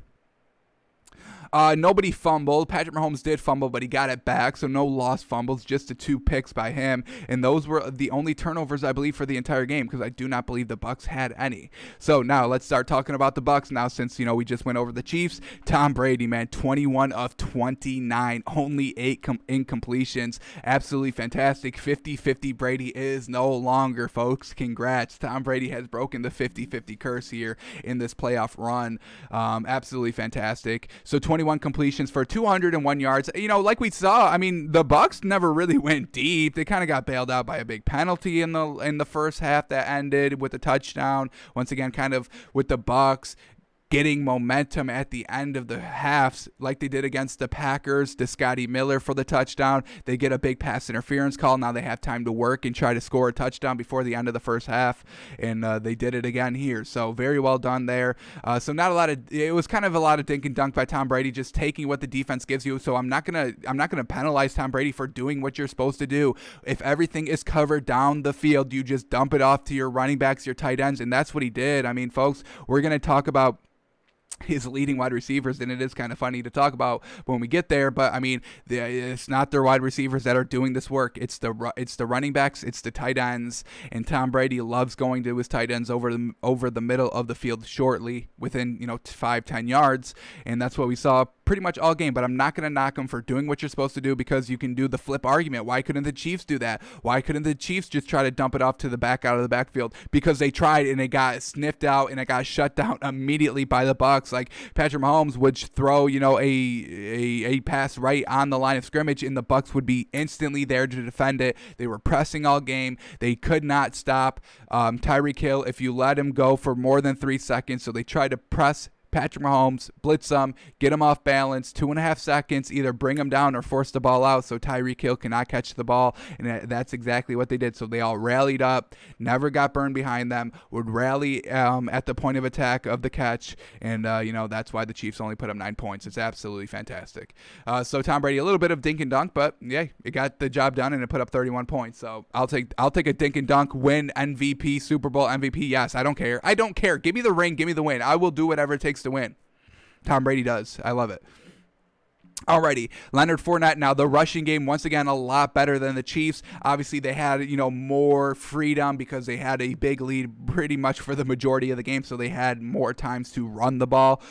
Nobody fumbled. Patrick Mahomes did fumble, but he got it back, so no lost fumbles, just the 2 picks by him. And those were the only turnovers, I believe, for the entire game, because I do not believe the Bucs had any. So now let's start talking about the Bucs now, since, we just went over the Chiefs. Tom Brady, man, 21 of 29, only 8 incompletions. Absolutely fantastic. 50-50 Brady is no longer, folks. Congrats. Tom Brady has broken the 50-50 curse here in this playoff run. Absolutely fantastic. So 21 completions for 201 yards. Like we saw, the Bucs never really went deep. They kind of got bailed out by a big penalty in the first half that ended with a touchdown. Once again, kind of with the Bucs getting momentum at the end of the halves, like they did against the Packers, to Scotty Miller for the touchdown. They get a big pass interference call. Now they have time to work and try to score a touchdown before the end of the first half, and they did it again here. So very well done there. So not a lot of, it was kind of a lot of dink and dunk by Tom Brady, just taking what the defense gives you. So I'm not gonna penalize Tom Brady for doing what you're supposed to do. If everything is covered down the field, you just dump it off to your running backs, your tight ends, and that's what he did. Folks, we're gonna talk about his leading wide receivers, and it is kind of funny to talk about when we get there. But I mean, it's not their wide receivers that are doing this work. It's the running backs, it's the tight ends, and Tom Brady loves going to his tight ends over the middle of the field shortly, within 5-10 yards, and that's what we saw pretty much all game. But I'm not going to knock him for doing what you're supposed to do, because you can do the flip argument. Why couldn't the Chiefs do that? Why couldn't the Chiefs just try to dump it off to the back out of the backfield? Because they tried, and it got sniffed out, and it got shut down immediately by the Bucs. Like Patrick Mahomes would throw, a pass right on the line of scrimmage, and the Bucs would be instantly there to defend it. They were pressing all game. They could not stop Tyreek Hill if you let him go for more than 3 seconds. So they tried to press Patrick Mahomes, blitz him, get him off balance, 2.5 seconds, either bring him down or force the ball out so Tyreek Hill cannot catch the ball, and that's exactly what they did. So they all rallied up, never got burned behind them, would rally at the point of attack of the catch, and that's why the Chiefs only put up 9 points. It's absolutely fantastic. So Tom Brady, a little bit of dink and dunk, but yeah, it got the job done, and it put up 31 points. So I'll take a dink and dunk win, MVP, Super Bowl MVP. Yes, I don't care. Give me the ring, give me the win. I will do whatever it takes to win. Tom Brady does. I love it. Alrighty, Leonard Fournette. Now the rushing game, once again, a lot better than the Chiefs. Obviously, they had more freedom because they had a big lead pretty much for the majority of the game, so they had more times to run the ball.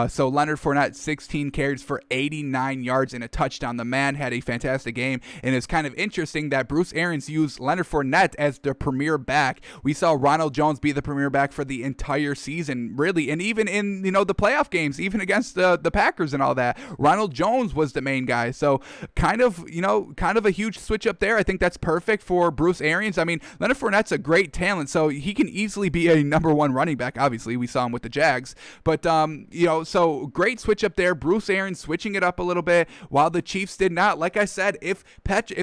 So Leonard Fournette, 16 carries for 89 yards and a touchdown. The man had a fantastic game, and it's kind of interesting that Bruce Arians used Leonard Fournette as the premier back. We saw Ronald Jones be the premier back for the entire season, really, and even in the playoff games, even against the Packers and all that. Ronald Jones was the main guy. So kind of a huge switch up there. I think that's perfect for Bruce Arians. I mean, Leonard Fournette's a great talent, so he can easily be a number one running back. Obviously, we saw him with the Jags. But so great switch up there. Bruce Arians switching it up a little bit while the Chiefs did not. Like I said, if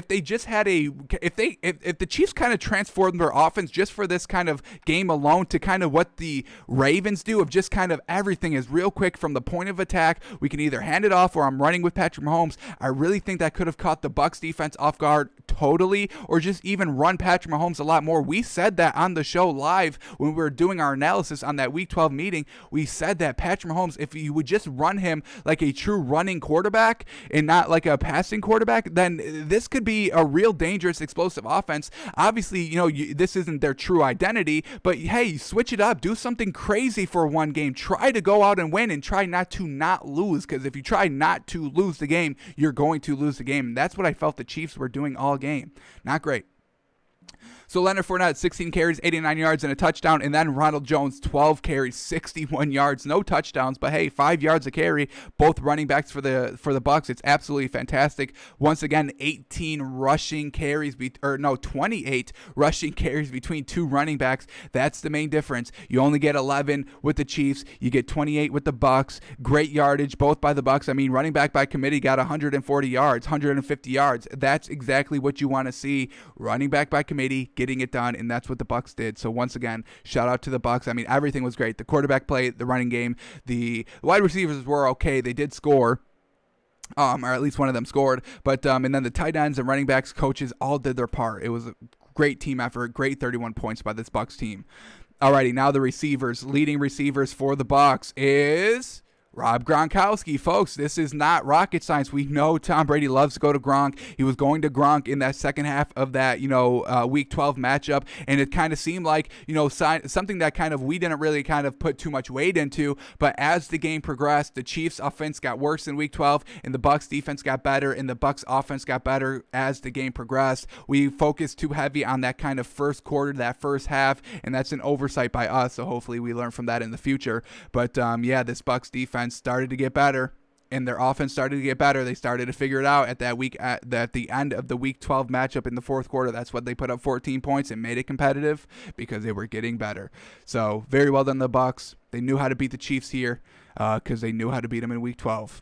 they just had if the Chiefs kind of transformed their offense just for this kind of game alone to kind of what the Ravens do, of just kind of everything is real quick from the point of attack. We can either hand it off or I'm running with Patrick Mahomes. I really think that could have caught the Bucs defense off guard totally, or just even run Patrick Mahomes a lot more. We said that on the show live when we were doing our analysis on that Week 12 meeting. We said that Patrick Mahomes, if you would just run him like a true running quarterback and not like a passing quarterback, then this could be a real dangerous, explosive offense. Obviously, this isn't their true identity, but hey, switch it up. Do something crazy for one game. Try to go out and win, and try not to not lose, because if you try not to lose the game, you're going to lose the game. And that's what I felt the Chiefs were doing all game. Not great. So Leonard Fournette, 16 carries, 89 yards, and a touchdown. And then Ronald Jones, 12 carries, 61 yards, no touchdowns, but hey, 5 yards a carry. Both running backs for the Bucs. It's absolutely fantastic. Once again, 28 rushing carries between two running backs. That's the main difference. You only get 11 with the Chiefs. You get 28 with the Bucs. Great yardage, both by the Bucs. I mean, running back by committee got 140 yards, 150 yards. That's exactly what you want to see. Running back by committee, getting it done, and that's what the Bucs did. So once again, shout out to the Bucs. I mean, everything was great. The quarterback play, the running game, the wide receivers were okay. They did score. Or at least one of them scored. But and then the tight ends and running backs, coaches all did their part. It was a great team effort, great 31 points by this Bucs team. Alrighty, now the receivers. Leading receivers for the Bucs is Rob Gronkowski. Folks, this is not rocket science. We know Tom Brady loves to go to Gronk. He was going to Gronk in that second half of that, Week 12 matchup, and it kind of seemed like, something that kind of we didn't really kind of put too much weight into. But as the game progressed, the Chiefs' offense got worse in Week 12, and the Bucs' defense got better, and the Bucs' offense got better as the game progressed. We focused too heavy on that kind of first quarter, that first half, and that's an oversight by us. So hopefully we learn from that in the future. But this Bucs defense started to get better, and their offense started to get better. They started to figure it out at the end of the Week 12 matchup in the fourth quarter. That's what they put up 14 points and made it competitive, because they were getting better. So very well done, the Bucs. They knew how to beat the Chiefs here because they knew how to beat them in Week 12.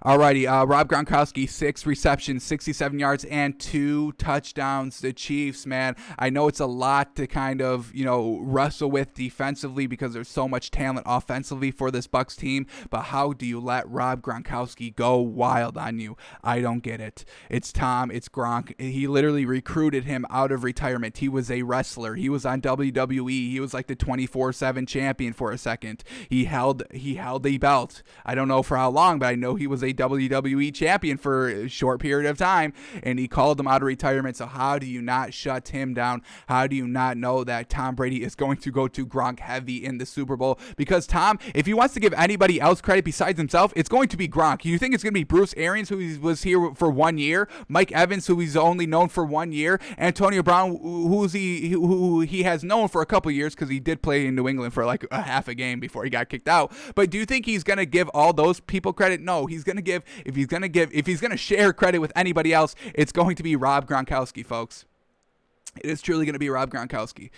Alrighty, Rob Gronkowski, 6 receptions, 67 yards, and 2 touchdowns. The Chiefs, man, I know it's a lot to kind of, wrestle with defensively because there's so much talent offensively for this Bucs team, but how do you let Rob Gronkowski go wild on you? I don't get it. It's Tom, it's Gronk. He literally recruited him out of retirement. He was a wrestler. He was on WWE. He was like the 24/7 champion for a second. He held the belt. I don't know for how long, but I know he was a WWE champion for a short period of time, and he called him out of retirement. So how do you not shut him down? How do you not know that Tom Brady is going to go to Gronk heavy in the Super Bowl? Because Tom, if he wants to give anybody else credit besides himself, it's going to be Gronk. You think it's going to be Bruce Arians, who was here for 1 year, Mike Evans, who he's only known for 1 year, Antonio Brown, who he has known for a couple years because he did play in New England for like a half a game before he got kicked out. But do you think he's going to give all those people credit? No, he's going to give, if he's going to share credit with anybody else, it's going to be Rob Gronkowski, folks. It is truly going to be Rob Gronkowski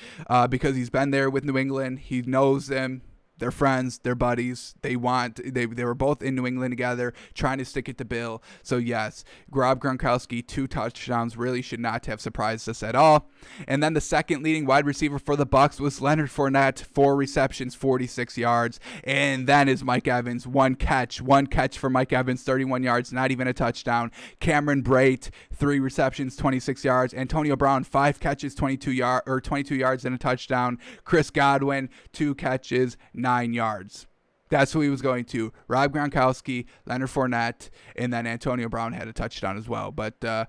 because he's been there with New England. He knows them. They're friends, they're buddies. They were both in New England together, trying to stick it to Bill. So yes, Rob Gronkowski, 2 touchdowns, really should not have surprised us at all. And then the second leading wide receiver for the Bucs was Leonard Fournette, 4 receptions, 46 yards. And then is Mike Evans, one catch for Mike Evans, 31 yards, not even a touchdown. Cameron Brate, 3 receptions, 26 yards. Antonio Brown, 5 catches, 22 yards and a touchdown. Chris Godwin, 2 catches, 9 yards. That's who he was going to. Rob Gronkowski, Leonard Fournette, and then Antonio Brown had a touchdown as well. But Tom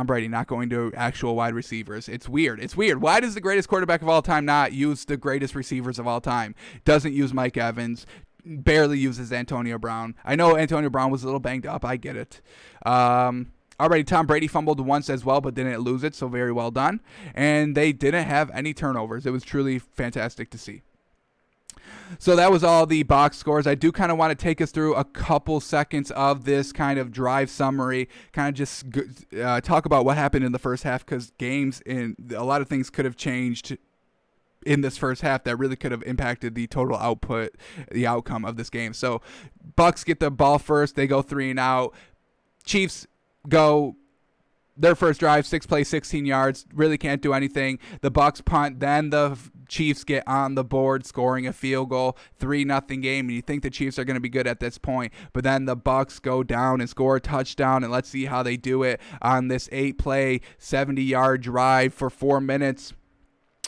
Brady not going to actual wide receivers. It's weird. Why does the greatest quarterback of all time not use the greatest receivers of all time? Doesn't use Mike Evans. Barely uses Antonio Brown. I know Antonio Brown was a little banged up. I get it. Already, Tom Brady fumbled once as well, but didn't lose it, so very well done. And they didn't have any turnovers. It was truly fantastic to see. So that was all the box scores. I do kind of want to take us through a couple seconds of this kind of drive summary, kind of just talk about what happened in the first half, because a lot of things could have changed in this first half that really could have impacted the total output, the outcome of this game. So Bucs get the ball first. They go 3 and out. Chiefs go their first drive, 6 plays, 16 yards, really can't do anything. The Bucs punt, then the Chiefs get on the board, scoring a field goal, 3-0 game, and you think the Chiefs are going to be good at this point, but then the Bucs go down and score a touchdown, and let's see how they do it on this 8-play, 70-yard drive for 4 minutes.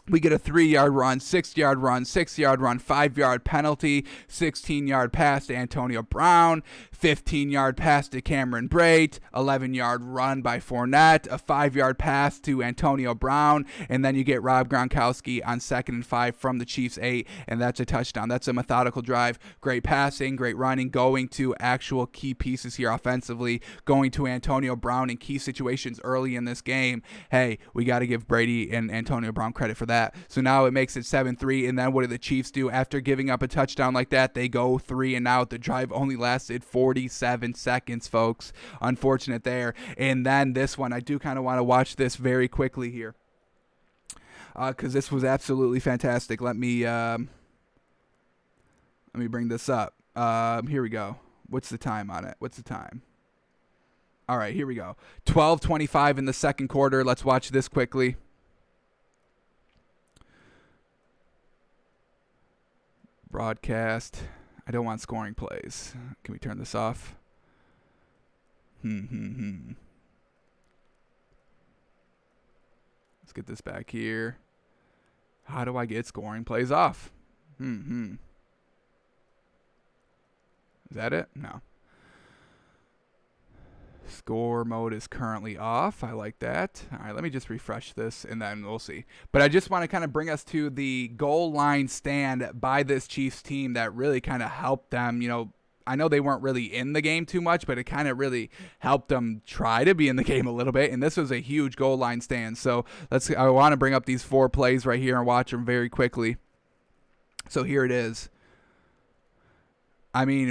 We get a 3-yard run, 6-yard run, 6-yard run, 5-yard penalty, 16-yard pass to Antonio Brown, 15-yard pass to Cameron Brate, 11-yard run by Fournette, a 5-yard pass to Antonio Brown, and then you get Rob Gronkowski on 2nd and 5 from the Chiefs 8, and that's a touchdown. That's a methodical drive. Great passing, great running, going to actual key pieces here offensively, going to Antonio Brown in key situations early in this game. Hey, we got to give Brady and Antonio Brown credit for that. So now it makes it 7-3, and then what do the Chiefs do after giving up a touchdown like that? They go 3 and out. The drive only lasted 47 seconds, folks. Unfortunate there. And then this one, I do kind of want to watch this very quickly here because this was absolutely fantastic. Let me bring this up. Here we go. What's the time on it? What's the time? All right, here we go. 12:25 in the second quarter. Let's watch this quickly. Broadcast. I don't want scoring plays. Can we turn this off? Let's get this back here. How do I get scoring plays off? Is that it? No. Score mode is currently off. I like that. All right, let me just refresh this, and then we'll see. But I just want to kind of bring us to the goal line stand by this Chiefs team that really kind of helped them. I know they weren't really in the game too much, but it kind of really helped them try to be in the game a little bit. And this was a huge goal line stand. So I want to bring up these 4 plays right here and watch them very quickly. So here it is.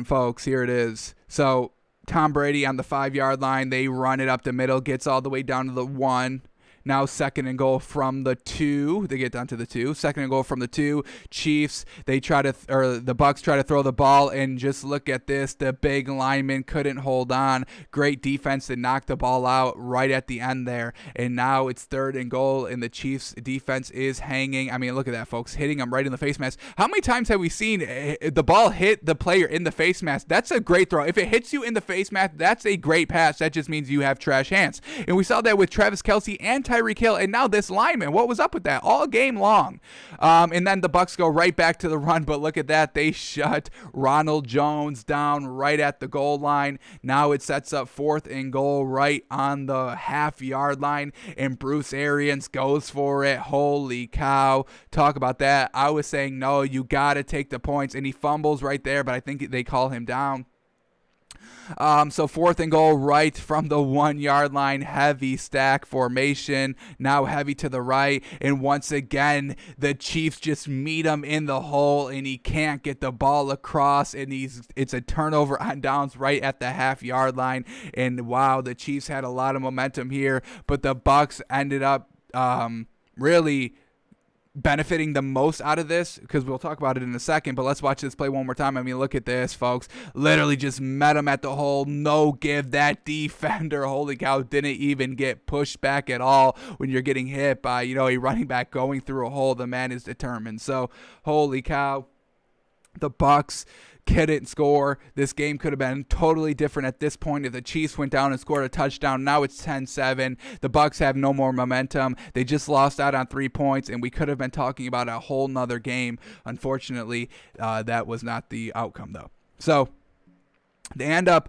Folks, here it is. So Tom Brady on the 5-yard line, they run it up the middle, gets all the way down to the 1. Now 2nd and goal from the 2. They get down to the 2. 2nd and goal from the 2. Chiefs, the Bucks try to throw the ball, and just look at this. The big lineman couldn't hold on. Great defense to knock the ball out right at the end there. And now it's 3rd and goal, and the Chiefs defense is hanging. I mean, look at that, folks. Hitting them right in the face mask. How many times have we seen the ball hit the player in the face mask? That's a great throw. If it hits you in the face mask, that's a great pass. That just means you have trash hands. And we saw that with Travis Kelsey and Tyreek Hill, and now this lineman. What was up with that all game long? And then the Bucks go right back to the run, but look at that. They shut Ronald Jones down right at the goal line. Now it sets up 4th and goal right on the half-yard line, and Bruce Arians goes for it. Holy cow. Talk about that. I was saying, no, you got to take the points, and he fumbles right there, but I think they call him down. So 4th and goal right from the 1-yard line. Heavy stack formation. Now heavy to the right. And once again, the Chiefs just meet him in the hole, and he can't get the ball across. And it's a turnover on downs right at the half-yard line. And wow, the Chiefs had a lot of momentum here, but the Bucks ended up really benefiting the most out of this, because we'll talk about it in a second, but let's watch this play one more time. I mean, look at this, folks. Literally just met him at the hole. No give. That defender, holy cow, didn't even get pushed back at all. When you're getting hit by, a running back going through a hole, the man is determined. So, holy cow. The Bucks couldn't score. This game could have been totally different at this point if the Chiefs went down and scored a touchdown. Now it's 10-7. The Bucks have no more momentum. They just lost out on 3 points, and we could have been talking about a whole nother game. Unfortunately, that was not the outcome, though. So they end up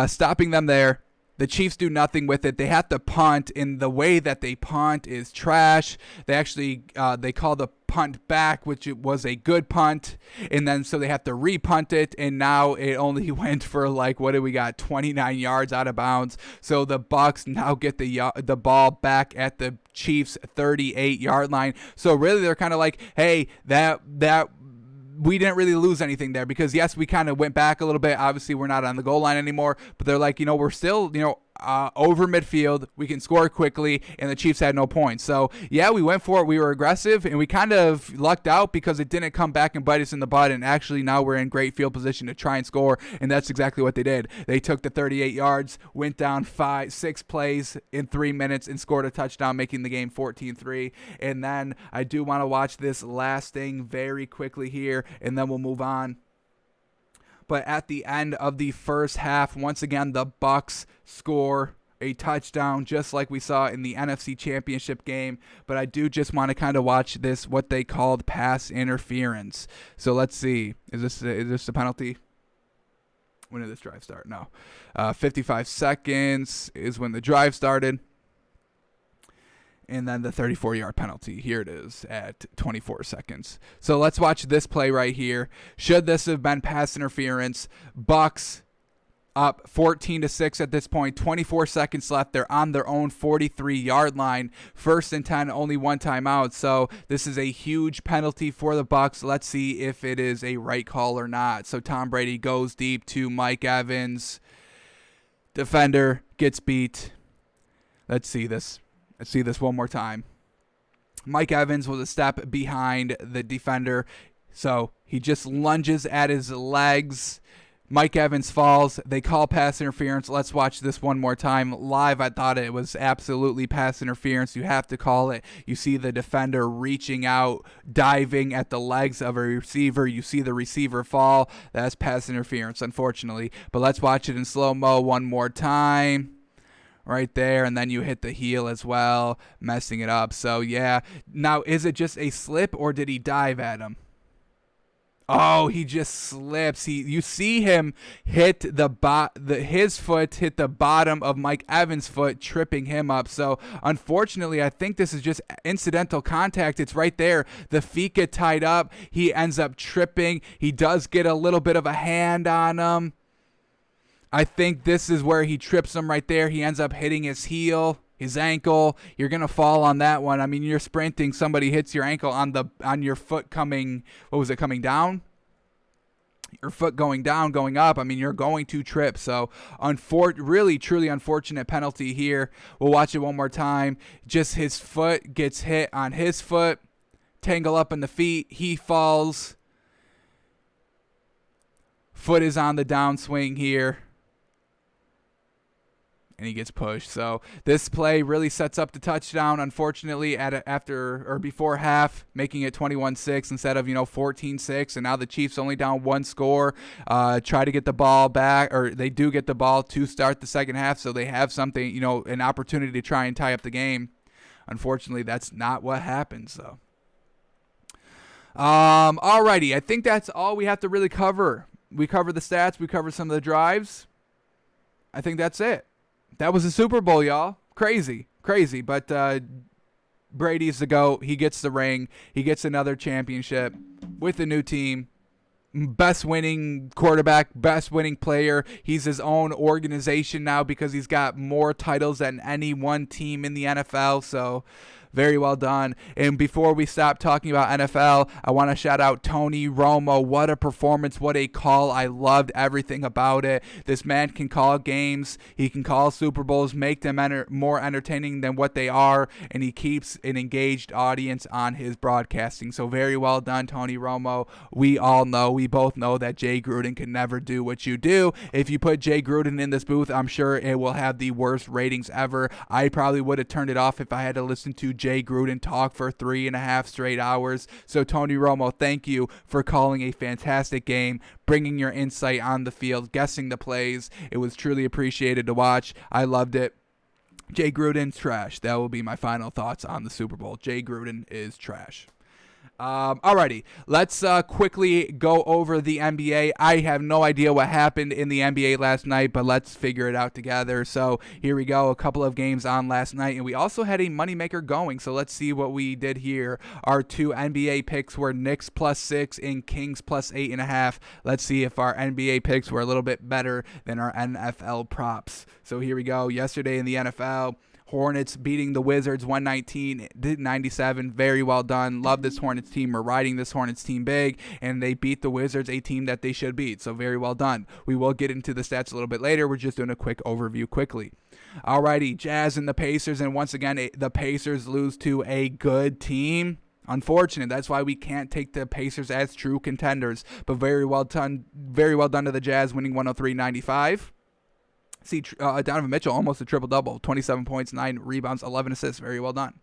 stopping them there. The Chiefs do nothing with it. They have to punt, and the way that they punt is trash. They actually they call the punt back, which it was a good punt, and then so they have to repunt it, and now it only went for 29 yards out of bounds. So the Bucks now get the ball back at the Chiefs 38-yard line. So really they're kind of like, hey, that we didn't really lose anything there, because yes, we kind of went back a little bit. Obviously, we're not on the goal line anymore, but they're like, we're still, over midfield. We can score quickly, and the Chiefs had no points. So yeah, we went for it. We were aggressive, and we kind of lucked out because it didn't come back and bite us in the butt. And actually, now we're in great field position to try and score, and that's exactly what they did. They took the 38 yards, went down 6 plays in 3 minutes, and scored a touchdown, making the game 14-3. And then I do want to watch this last thing very quickly here, and then we'll move on. But at the end of the first half, once again, the Bucks score a touchdown, just like we saw in the NFC Championship game. But I do just want to kind of watch this, what they called pass interference. So let's see. Is this a penalty? When did this drive start? No. 55 seconds is when the drive started. And then the 34-yard penalty. Here it is at 24 seconds. So let's watch this play right here. Should this have been pass interference? Bucks up 14-6 at this point. 24 seconds left. They're on their own 43-yard line. 1st and 10, only one timeout. So this is a huge penalty for the Bucks. Let's see if it is a right call or not. So Tom Brady goes deep to Mike Evans. Defender gets beat. Let's see this. Let's see this one more time. Mike Evans was a step behind the defender, so he just lunges at his legs. Mike Evans falls. They call pass interference. Let's watch this one more time. Live, I thought it was absolutely pass interference. You have to call it. You see the defender reaching out, diving at the legs of a receiver. You see the receiver fall. That's pass interference, unfortunately. But let's watch it in slow-mo one more time. Right there, and then you hit the heel as well, messing it up. So, yeah. Now, is it just a slip, or did he dive at him? Oh, he just slips. You see him hit his foot hit the bottom of Mike Evans' foot, tripping him up. So, unfortunately, I think this is just incidental contact. It's right there. The feet get tied up. He ends up tripping. He does get a little bit of a hand on him. I think this is where he trips him right there. He ends up hitting his heel, his ankle. You're going to fall on that one. I mean, you're sprinting. Somebody hits your ankle on your foot coming, coming down? your foot going down, going up, I mean, you're going to trip. So, really, truly unfortunate penalty here. We'll watch it one more time. Just his foot gets hit on his foot, tangle up in the feet. He falls. Foot is on the downswing here, and he gets pushed. So this play really sets up the touchdown, unfortunately, before half, making it 21-6 instead of 14-6. And now the Chiefs only down one score. Try to get the ball back, or they do get the ball to start the second half, so they have something, an opportunity to try and tie up the game. Unfortunately, that's not what happens. So, alrighty, I think that's all we have to really cover. We covered the stats. We covered some of the drives. I think that's it. That was the Super Bowl, y'all. Crazy. But Brady's the GOAT. He gets the ring. He gets another championship with the new team. Best winning quarterback, best winning player. He's his own organization now because he's got more titles than any one team in the NFL. So, very well done. And before we stop talking about NFL, I want to shout out Tony Romo. What a performance. What a call. I loved everything about it. This man can call games. He can call Super Bowls, make them more entertaining than what they are, and he keeps an engaged audience on his broadcasting. So very well done, Tony Romo. We both know that Jay Gruden can never do what you do. If you put Jay Gruden in this booth, I'm sure it will have the worst ratings ever. I probably would have turned it off if I had to listen to Jay Gruden talk for 3.5 straight hours. So Tony Romo, thank you for calling a fantastic game, bringing your insight on the field, guessing the plays. It was truly appreciated to watch. I loved it. Jay Gruden's trash. That will be my final thoughts on the Super Bowl. Jay Gruden is trash. Alrighty, let's quickly go over the NBA. I have no idea what happened in the NBA last night, but let's figure it out together. So here we go, a couple of games on last night, and we also had a moneymaker going, so let's see what we did here. Our two NBA picks were Knicks +6 and Kings +8.5. Let's see if our NBA picks were a little bit better than our NFL props. So here we go, yesterday in the NFL, Hornets beating the Wizards 119-97. Very well done. Love this Hornets team. We're riding this Hornets team big, and they beat the Wizards, a team that they should beat. So very well done. We will get into the stats a little bit later. We're just doing a quick overview quickly. Alrighty, Jazz and the Pacers, and once again, the Pacers lose to a good team. Unfortunate. That's why we can't take the Pacers as true contenders. But very well done to the Jazz, winning 103-95. See, Donovan Mitchell, almost a triple-double, 27 points, 9 rebounds, 11 assists. Very well done.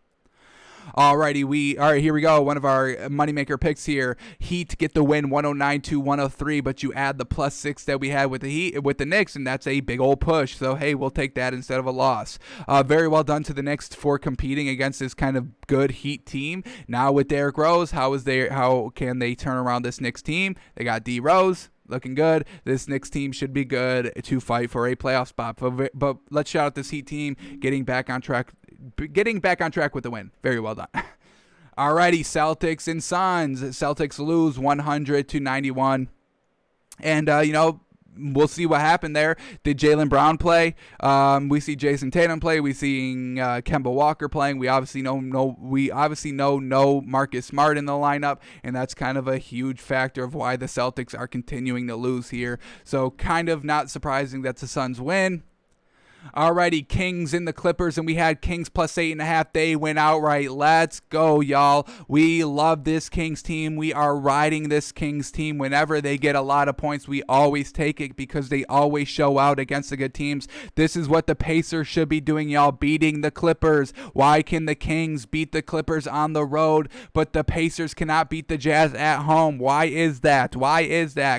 Alrighty, here we go. One of our moneymaker picks here. Heat get the win 109-103, but you add the +6 that we had with the Knicks, and that's a big old push. So, hey, we'll take that instead of a loss. Very well done to the Knicks for competing against this kind of good Heat team. Now with Derrick Rose, how can they turn around this Knicks team? They got D Rose. Looking good. This Knicks team should be good to fight for a playoff spot. But let's shout out this Heat team getting back on track with the win. Very well done. Alrighty, Celtics and Suns. Celtics lose 100-91. And we'll see what happened there. Did Jaylen Brown play? We see Jason Tatum play. We see Kemba Walker playing. We obviously know no Marcus Smart in the lineup, and that's kind of a huge factor of why the Celtics are continuing to lose here. So kind of not surprising that the Suns win. Alrighty, Kings and the Clippers, and we had Kings +8.5. They went outright. Let's go, y'all. We love this Kings team. We are riding this Kings team. Whenever they get a lot of points, we always take it because they always show out against the good teams. This is what the Pacers should be doing, y'all, beating the Clippers. Why can the Kings beat the Clippers on the road, but the Pacers cannot beat the Jazz at home? Why is that?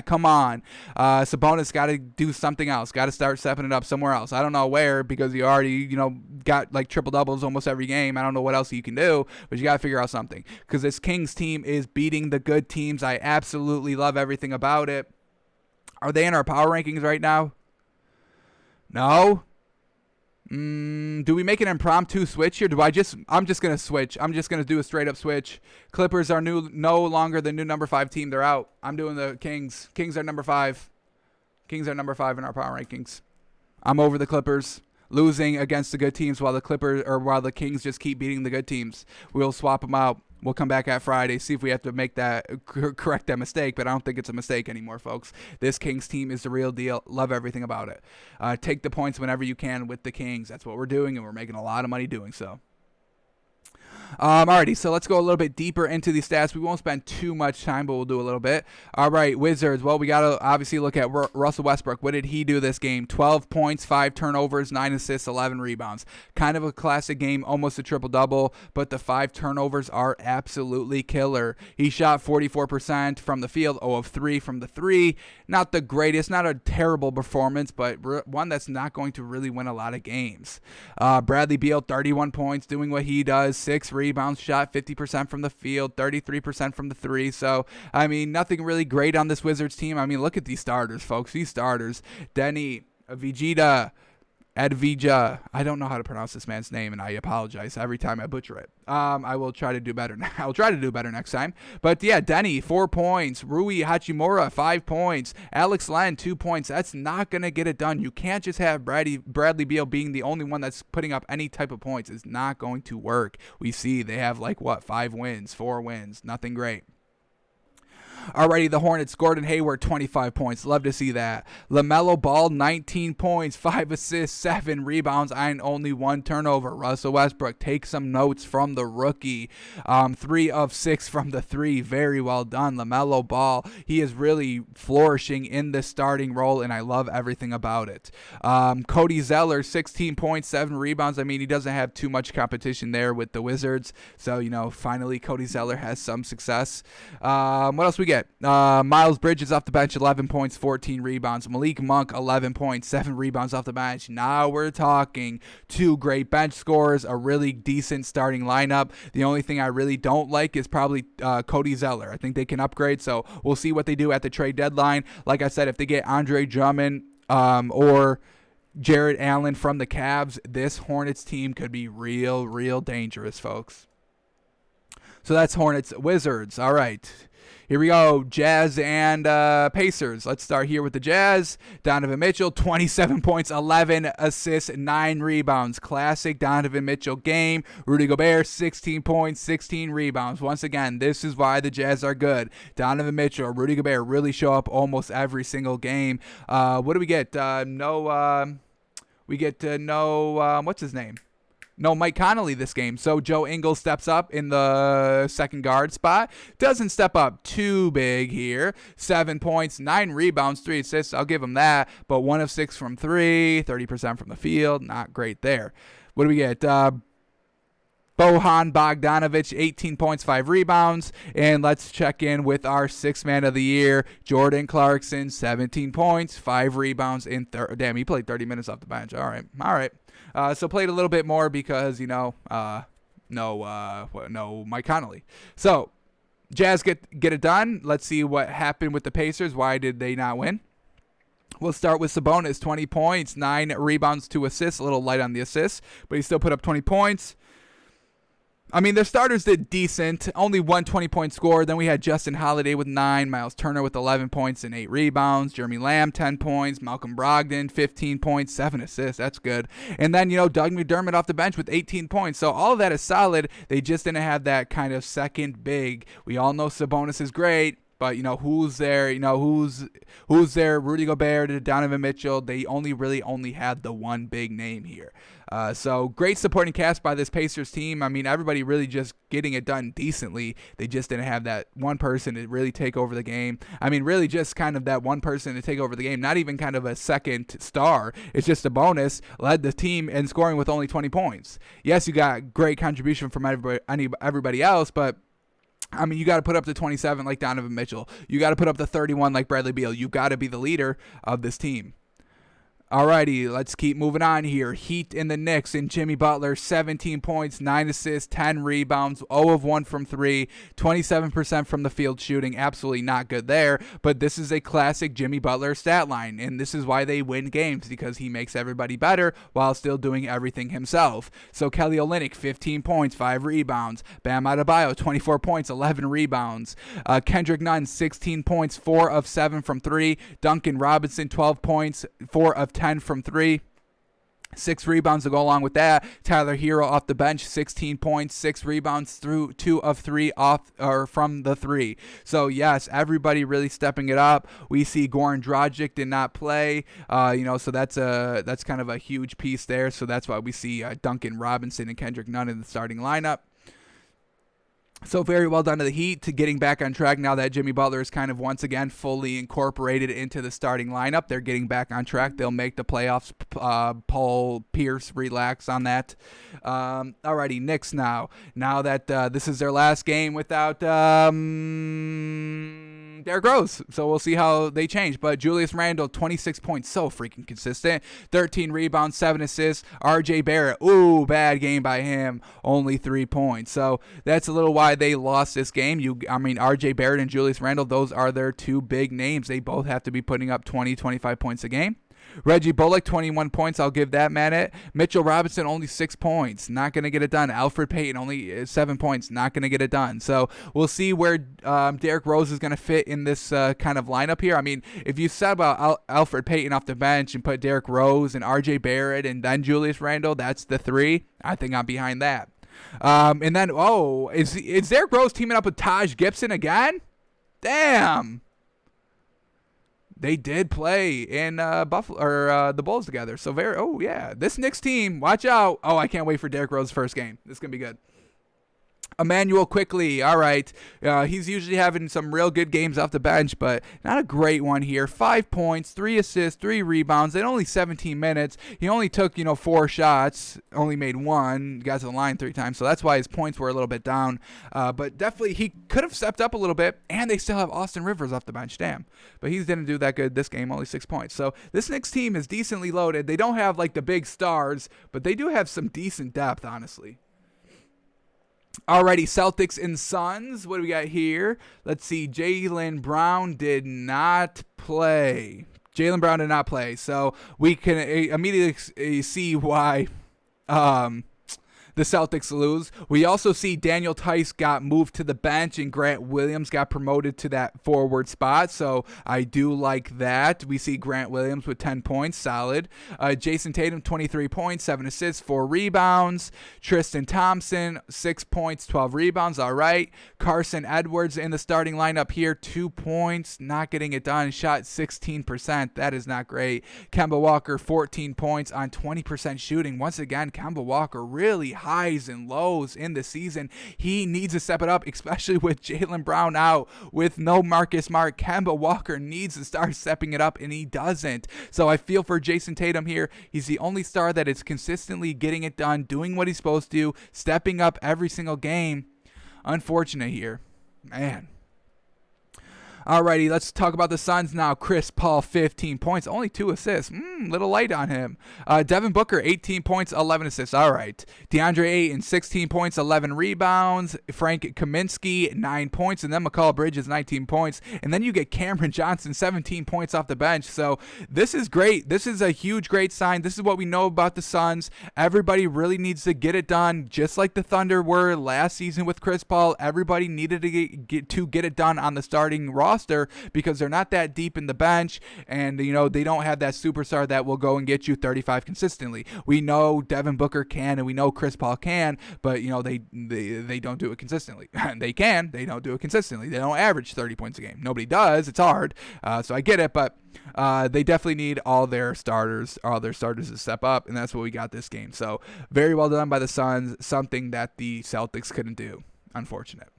Come on. Sabonis got to do something else. Got to start stepping it up somewhere else. I don't know where, because you already, got like triple doubles almost every game. I don't know what else you can do, but you got to figure out something because this Kings team is beating the good teams. I absolutely love everything about it. Are they in our power rankings right now? No. Do we make an impromptu switch here? I'm just going to switch. I'm just going to do a straight up switch. Clippers are no longer the new number 5 team. They're out. I'm doing the Kings. Kings are number 5. Kings are number 5 in our power rankings. I'm over the Clippers losing against the good teams while the Kings just keep beating the good teams. We'll swap them out. We'll come back at Friday, see if we have to correct that mistake, but I don't think it's a mistake anymore, folks. This Kings team is the real deal. Love everything about it. Take the points whenever you can with the Kings. That's what we're doing, and we're making a lot of money doing so. Alrighty, so let's go a little bit deeper into these stats. We won't spend too much time, but we'll do a little bit. All right, Wizards. Well, we got to obviously look at Russell Westbrook. What did he do this game? 12 points, 5 turnovers, 9 assists, 11 rebounds. Kind of a classic game, almost a triple-double, but the 5 turnovers are absolutely killer. He shot 44% from the field, 0 of 3 from the 3. Not the greatest, not a terrible performance, but one that's not going to really win a lot of games. Bradley Beal, 31 points, doing what he does, 6 rebounds, shot 50% from the field, 33% from the 3. So, I mean, nothing really great on this Wizards team. I mean, look at these starters, folks. These starters, Denny, Vegeta, Advija. I don't know how to pronounce this man's name, and I apologize every time I butcher it. I will try to do better. I'll try to do better next time. But yeah, Denny, 4 points. Rui Hachimura, 5 points. Alex Len, 2 points. That's not going to get it done. You can't just have Bradley Beal being the only one that's putting up any type of points. It's not going to work. We see they have 5 wins, 4 wins. Nothing great. Alrighty, the Hornets, Gordon Hayward, 25 points. Love to see that. LaMelo Ball, 19 points, 5 assists, 7 rebounds, and only 1 turnover. Russell Westbrook, take some notes from the rookie. 3 of 6 from the 3. Very well done. LaMelo Ball, he is really flourishing in this starting role, and I love everything about it. Cody Zeller, 16 points, 7 rebounds. I mean, he doesn't have too much competition there with the Wizards. So, finally Cody Zeller has some success. What else we get? Miles Bridges off the bench, 11 points, 14 rebounds. Malik Monk, 11 points, 7 rebounds off the bench. Now we're talking 2 great bench scores, a really decent starting lineup. The only thing I really don't like is probably Cody Zeller. I think they can upgrade, so we'll see what they do at the trade deadline. Like I said, if they get Andre Drummond or Jared Allen from the Cavs, this Hornets team could be real dangerous, folks. So that's Hornets, Wizards. All right. Here we go, Jazz and Pacers. Let's start here with the Jazz. Donovan Mitchell, 27 points, 11 assists, 9 rebounds. Classic Donovan Mitchell game. Rudy Gobert, 16 points, 16 rebounds. Once again, this is why the Jazz are good. Donovan Mitchell, Rudy Gobert really show up almost every single game. What do we get? What's his name? No, Mike Conley this game. So Joe Ingles steps up in the second guard spot. Doesn't step up too big here. 7 points, 9 rebounds, 3 assists. I'll give him that. But 1 of 6 from 3, 30% from the field. Not great there. What do we get? Bojan Bogdanovic, 18 points, 5 rebounds. And let's check in with our 6th man of the year, Jordan Clarkson, 17 points, 5 rebounds. Damn, he played 30 minutes off the bench. All right. So played a little bit more because, no Mike Conley. So Jazz get it done. Let's see what happened with the Pacers. Why did they not win? We'll start with Sabonis, 20 points, 9 rebounds, 2 assists. A little light on the assists, but he still put up 20 points. I mean, their starters did decent. Only 1 20-point score. Then we had Justin Holiday with 9, Miles Turner with 11 points and 8 rebounds, Jeremy Lamb 10 points, Malcolm Brogdon 15 points, 7 assists. That's good. And then, Doug McDermott off the bench with 18 points. So all of that is solid. They just didn't have that kind of second big. We all know Sabonis is great. But, who's there? Who's there? Rudy Gobert to Donovan Mitchell. They only had the one big name here. So great supporting cast by this Pacers team. I mean, everybody really just getting it done decently. They just didn't have that one person to really take over the game. I mean, really just kind of that one person to take over the game. Not even kind of a second star. It's just a bonus. Led the team in scoring with only 20 points. Yes, you got great contribution from everybody else, but I mean, you got to put up the 27 like Donovan Mitchell. You got to put up the 31 like Bradley Beal. You got to be the leader of this team. Alrighty, let's keep moving on here. Heat in the Knicks and Jimmy Butler, 17 points, 9 assists, 10 rebounds, 0 of 1 from 3, 27% from the field shooting. Absolutely not good there, but this is a classic Jimmy Butler stat line, and this is why they win games, because he makes everybody better while still doing everything himself. So Kelly Olynyk, 15 points, 5 rebounds. Bam Adebayo, 24 points, 11 rebounds. Kendrick Nunn, 16 points, 4 of 7 from 3. Duncan Robinson, 12 points, 4 of 10 from 3. 6 rebounds to go along with that. Tyler Hero off the bench, 16 points, 6 rebounds through 2 of 3 off or from the 3. So yes, everybody really stepping it up. We see Goran Dragic did not play, so that's kind of a huge piece there. So that's why we see Duncan Robinson and Kendrick Nunn in the starting lineup. So very well done to the Heat to getting back on track now that Jimmy Butler is kind of once again fully incorporated into the starting lineup. They're getting back on track. They'll make the playoffs. Paul Pierce, relax on that. Alrighty, Knicks now. Now that this is their last game without Derrick Rose. So we'll see how they change. But Julius Randle, 26 points, so freaking consistent. 13 rebounds, 7 assists. RJ Barrett, bad game by him. Only 3 points. So that's a little why they lost this game. RJ Barrett and Julius Randle, those are their 2 big names. They both have to be putting up 20, 25 points a game. Reggie Bullock, 21 points. I'll give that man it. Mitchell Robinson, only 6 points. Not going to get it done. Alfred Payton, only 7 points. Not going to get it done. So we'll see where Derrick Rose is going to fit in this kind of lineup here. I mean, if you said about Alfred Payton off the bench and put Derrick Rose and RJ Barrett and then Julius Randle, that's the 3. I think I'm behind that. And then, is Derrick Rose teaming up with Taj Gibson again? Damn. They did play in Buffalo or the Bulls together. So this Knicks team, watch out. I can't wait for Derrick Rose's first game. This is going to be good. Emmanuel Quickly, all right. He's usually having some real good games off the bench, but not a great one here. 5 points, 3 assists, 3 rebounds in only 17 minutes. He only took, 4 shots, only made 1, got to the line 3 times, so that's why his points were a little bit down. But definitely he could have stepped up a little bit, and they still have Austin Rivers off the bench, damn. But he didn't do that good this game, only 6 points. So this Knicks team is decently loaded. They don't have, the big stars, but they do have some decent depth, honestly. Alrighty, Celtics and Suns. What do we got here? Let's see. Jaylen Brown did not play. So we can immediately see why the Celtics lose. We also see Daniel Tice got moved to the bench and Grant Williams got promoted to that forward spot. So I do like that. We see Grant Williams with 10 points, solid. Jason Tatum, 23 points, 7 assists, 4 rebounds. Tristan Thompson, 6 points, 12 rebounds. All right. Carson Edwards in the starting lineup here, 2 points, not getting it done. Shot 16%. That is not great. Kemba Walker, 14 points on 20% shooting. Once again, Kemba Walker really highs and lows in the season. He needs to step it up, especially with Jaylen Brown out, with no Marcus Smart. Kemba Walker needs to start stepping it up, and he doesn't. So I feel for Jason Tatum here. He's the only star that is consistently getting it done, doing what he's supposed to, stepping up every single game. Unfortunate here. Man. Alrighty, let's talk about the Suns now. Chris Paul, 15 points, only 2 assists. Little light on him. Devin Booker, 18 points, 11 assists. All right. DeAndre Ayton, 16 points, 11 rebounds. Frank Kaminsky, 9 points. And then McCall Bridges, 19 points. And then you get Cameron Johnson, 17 points off the bench. So this is great. This is a huge, great sign. This is what we know about the Suns. Everybody really needs to get it done, just like the Thunder were last season with Chris Paul. Everybody needed to get it done on the starting roster, because they're not that deep in the bench, and they don't have that superstar that will go and get you 35 consistently. We know Devin Booker can, and we know Chris Paul can, but they don't do it consistently. They don't do it consistently. They don't average 30 points a game. Nobody does. It's hard. So I get it, but they definitely need all their starters to step up, and that's what we got this game. So very well done by the Suns, something that the Celtics couldn't do. Unfortunate.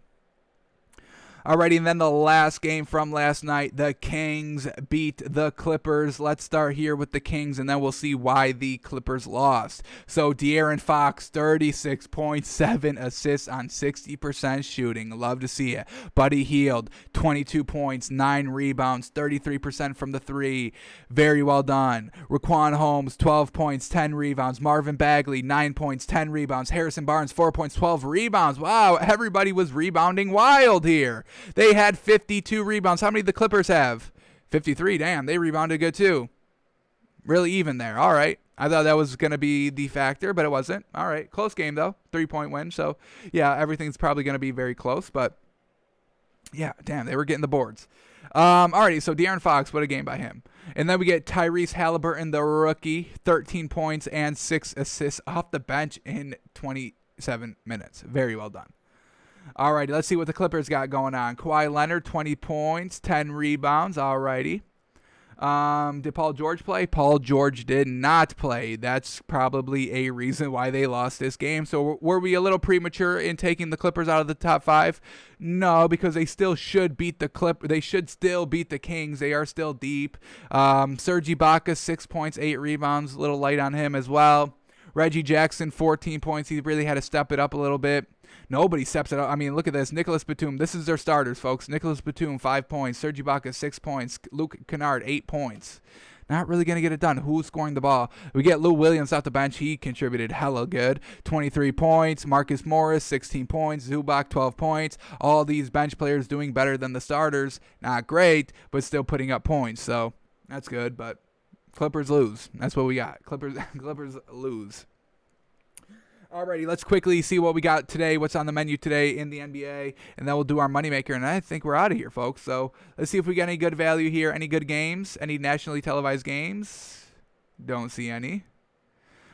Alrighty, and then the last game from last night, the Kings beat the Clippers. Let's start here with the Kings, and then we'll see why the Clippers lost. So Darren Fox, 36 points, 7 assists on 60% shooting. Love to see it. Buddy Hield, 22 points, 9 rebounds, 33% from the 3. Very well done. Raquan Holmes, 12 points, 10 rebounds. Marvin Bagley, 9 points, 10 rebounds. Harrison Barnes, 4 points, 12 rebounds. Wow, everybody was rebounding wild here. They had 52 rebounds. How many did the Clippers have? 53. Damn, they rebounded good too. Really even there. All right. I thought that was going to be the factor, but it wasn't. All right. Close game, though. 3-point win. So, yeah, everything's probably going to be very close. But Yeah, damn, they were getting the boards. Alrighty, so Darren Fox, what a game by him. And then we get Tyrese Halliburton, the rookie, 13 points and 6 assists off the bench in 27 minutes. Very well done. Alrighty, let's see what the Clippers got going on. Kawhi Leonard, 20 points, 10 rebounds. Alrighty. Did Paul George play? Paul George did not play. That's probably a reason why they lost this game. So were we a little premature in taking the Clippers out of the top 5? No, because they still should beat the They should still beat the Kings. They are still deep. Serge Ibaka, 6 points, 8 rebounds. A little light on him as well. Reggie Jackson, 14 points. He really had to step it up a little bit. Nobody steps it up. I mean, look at this. Nicholas Batum. This is their starters, folks. Nicholas Batum, 5 points. Serge Ibaka, 6 points. Luke Kennard, 8 points. Not really going to get it done. Who's scoring the ball? We get Lou Williams off the bench. He contributed hella good. 23 points. Marcus Morris, 16 points. Zubac, 12 points. All these bench players doing better than the starters. Not great, but still putting up points. So that's good, but Clippers lose. That's what we got. Clippers lose. Alrighty, let's quickly see what we got today, what's on the menu today in the NBA, and then we'll do our moneymaker, and I think we're out of here, folks. So let's see if we got any good value here, any good games, any nationally televised games. Don't see any.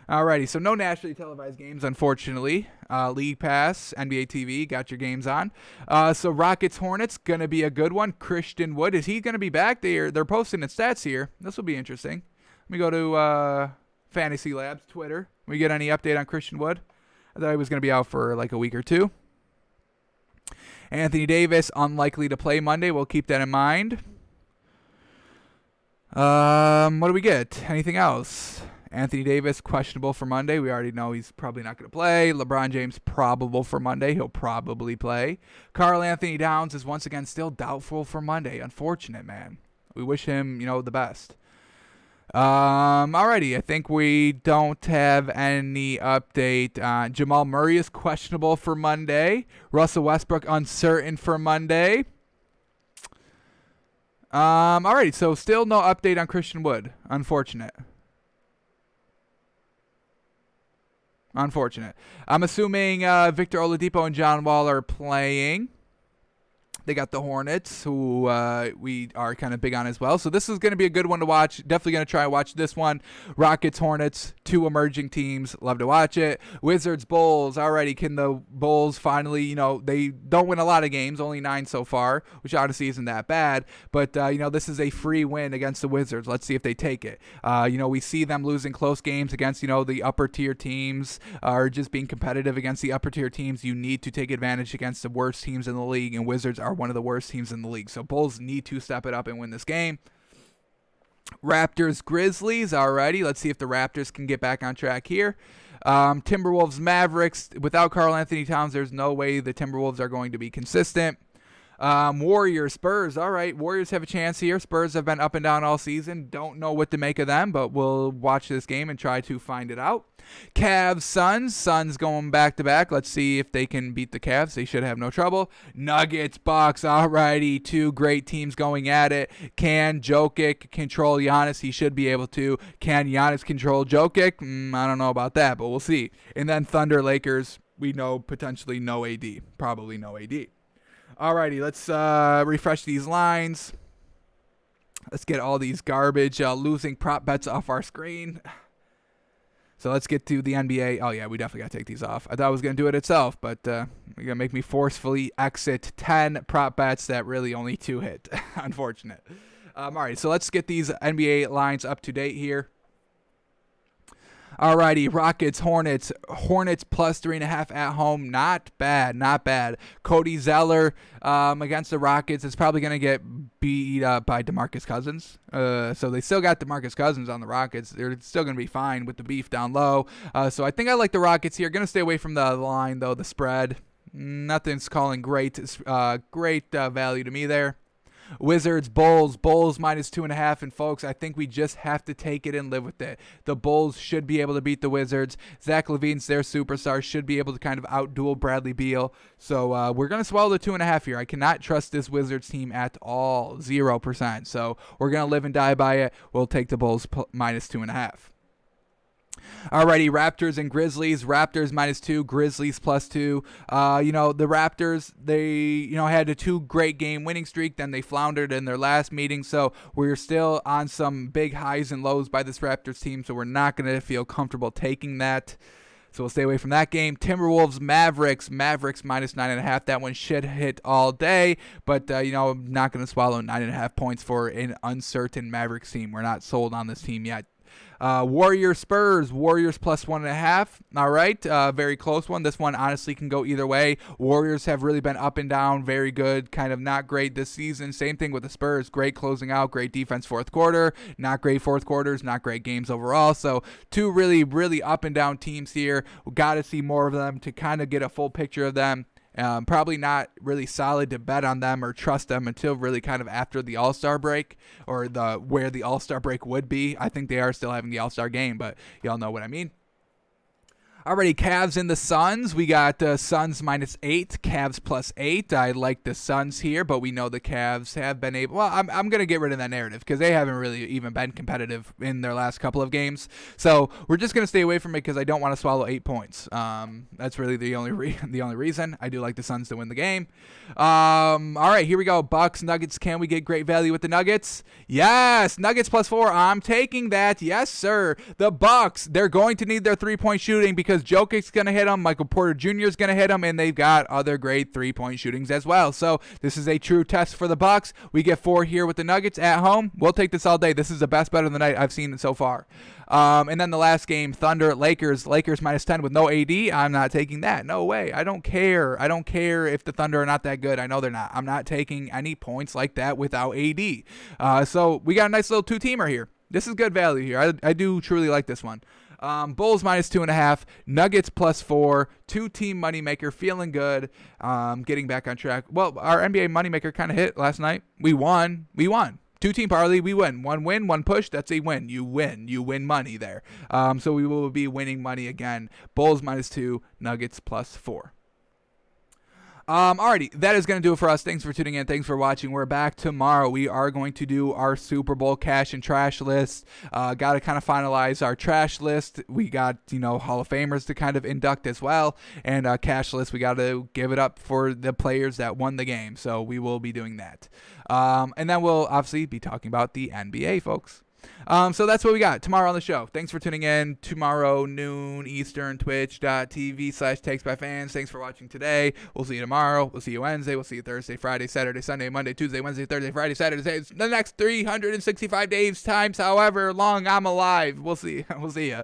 Alrighty, so no nationally televised games, unfortunately. League Pass, NBA TV, got your games on. So Rockets Hornets, going to be a good one. Christian Wood, is he going to be back? They're posting the stats here. This will be interesting. Let me go to Fantasy Labs, Twitter. We get any update on Christian Wood? I thought he was going to be out for like a week or two. Anthony Davis, unlikely to play Monday. We'll keep that in mind. What do we get? Anything else? Anthony Davis, questionable for Monday. We already know he's probably not going to play. LeBron James, probable for Monday. He'll probably play. Karl Anthony Towns is once again still doubtful for Monday. Unfortunate, man. We wish him, the best. Alrighty, I think we don't have any update. Jamal Murray is questionable for Monday. Russell Westbrook uncertain for Monday. Alrighty, so still no update on Christian Wood. Unfortunate. I'm assuming Victor Oladipo and John Wall are playing. They got the Hornets, who we are kind of big on as well. So this is going to be a good one to watch. Definitely going to try and watch this one. Rockets, Hornets, 2 emerging teams. Love to watch it. Wizards, Bulls. Alrighty, can the Bulls finally, they don't win a lot of games, only 9 so far, which honestly isn't that bad. But, this is a free win against the Wizards. Let's see if they take it. We see them losing close games against, the upper tier teams, or just being competitive against the upper tier teams. You need to take advantage against the worst teams in the league, and Wizards are one of the worst teams in the league. So Bulls need to step it up and win this game. Raptors, Grizzlies. Alrighty, let's see if the Raptors can get back on track here. Timberwolves, Mavericks. Without Karl Anthony Towns, there's no way the Timberwolves are going to be consistent. Warriors, Spurs. All right, Warriors have a chance here. Spurs have been up and down all season. Don't know what to make of them, but we'll watch this game and try to find it out. Cavs, Suns. Suns going back-to-back. Let's see if they can beat the Cavs. They should have no trouble. Nuggets, Bucks. All righty, 2 great teams going at it. Can Jokic control Giannis? He should be able to. Can Giannis control Jokic? I don't know about that, but we'll see. And then Thunder, Lakers. We know potentially no AD. Probably no AD. Alrighty, let's refresh these lines. Let's get all these garbage losing prop bets off our screen. So let's get to the NBA. Oh, yeah, we definitely got to take these off. I thought I was going to do it itself, but you're going to make me forcefully exit 10 prop bets that really only 2 hit. Unfortunate. All right, so let's get these NBA lines up to date here. Alrighty, Rockets, Hornets. Hornets plus 3.5 at home. Not bad. Cody Zeller against the Rockets is probably going to get beat up by DeMarcus Cousins. So they still got DeMarcus Cousins on the Rockets. They're still going to be fine with the beef down low. So I think I like the Rockets here. Going to stay away from the line, though, the spread. Nothing's calling great value to me there. Wizards, Bulls minus 2.5. And folks, I think we just have to take it and live with it. The Bulls should be able to beat the Wizards. Zach LaVine's their superstar, should be able to kind of outduel Bradley Beal. So we're going to swallow the 2.5 here. I cannot trust this Wizards team at all. 0%. So we're going to live and die by it. We'll take the Bulls minus 2.5. Alrighty, Raptors and Grizzlies. Raptors -2, Grizzlies +2. The Raptors, they, had a 2 great game winning streak. Then they floundered in their last meeting. So we're still on some big highs and lows by this Raptors team. So we're not going to feel comfortable taking that. So we'll stay away from that game. Timberwolves, Mavericks. Mavericks -9.5. That one should hit all day. But, I'm not going to swallow 9.5 points for an uncertain Mavericks team. We're not sold on this team yet. Warriors, Spurs. Warriors +1.5. All right. Very close one. This one honestly can go either way. Warriors have really been up and down. Very good. Kind of not great this season. Same thing with the Spurs. Great closing out. Great defense fourth quarter. Not great fourth quarters. Not great games overall. So 2 really, really up and down teams here. We got to see more of them to kind of get a full picture of them. Probably not really solid to bet on them or trust them until really kind of after the All-Star break or where the All-Star break would be. I think they are still having the All-Star game, but y'all know what I mean. Alrighty, Cavs and the Suns. We got Suns -8, Cavs +8. I like the Suns here, but we know the Cavs have been able. Well, I'm going to get rid of that narrative because they haven't really even been competitive in their last couple of games. So we're just going to stay away from it because I don't want to swallow 8 points. That's really the only reason. I do like the Suns to win the game. All right, here we go. Bucks, Nuggets. Can we get great value with the Nuggets? Yes, Nuggets +4. I'm taking that. Yes, sir. The Bucks. They're going to need their 3-point shooting because Jokic's going to hit them, Michael Porter Jr. is going to hit them, and they've got other great 3-point shootings as well. So this is a true test for the Bucks. We get 4 here with the Nuggets at home. We'll take this all day. This is the best bet of the night I've seen so far. And then the last game, Thunder, Lakers. Lakers -10 with no AD. I'm not taking that. No way. I don't care. I don't care if the Thunder are not that good. I know they're not. I'm not taking any points like that without AD. So we got a nice little 2-teamer here. This is good value here. I do truly like this one. Bulls -2.5, Nuggets +4, 2-team moneymaker, feeling good, getting back on track. Well, our NBA moneymaker kind of hit last night. We won. 2-team parlay, we win. 1 win, 1 push, that's a win. You win money there. So we will be winning money again. Bulls -2, Nuggets +4. Alrighty, that is going to do it for us. Thanks for tuning in. Thanks for watching. We're back tomorrow. We are going to do our Super Bowl cash and trash list. Got to kind of finalize our trash list. We got, Hall of Famers to kind of induct as well. And cash list, we got to give it up for the players that won the game. So we will be doing that. And then we'll obviously be talking about the NBA, folks. So that's what we got tomorrow on the show. Thanks for tuning in. Tomorrow, noon Eastern, twitch.tv/TextByFans. Thanks for watching today. We'll see you tomorrow. We'll see you Wednesday. We'll see you Thursday, Friday, Saturday, Sunday, Monday, Tuesday, Wednesday, Thursday, Friday, Saturday. The next 365 days times however long I'm alive. We'll see. We'll see ya.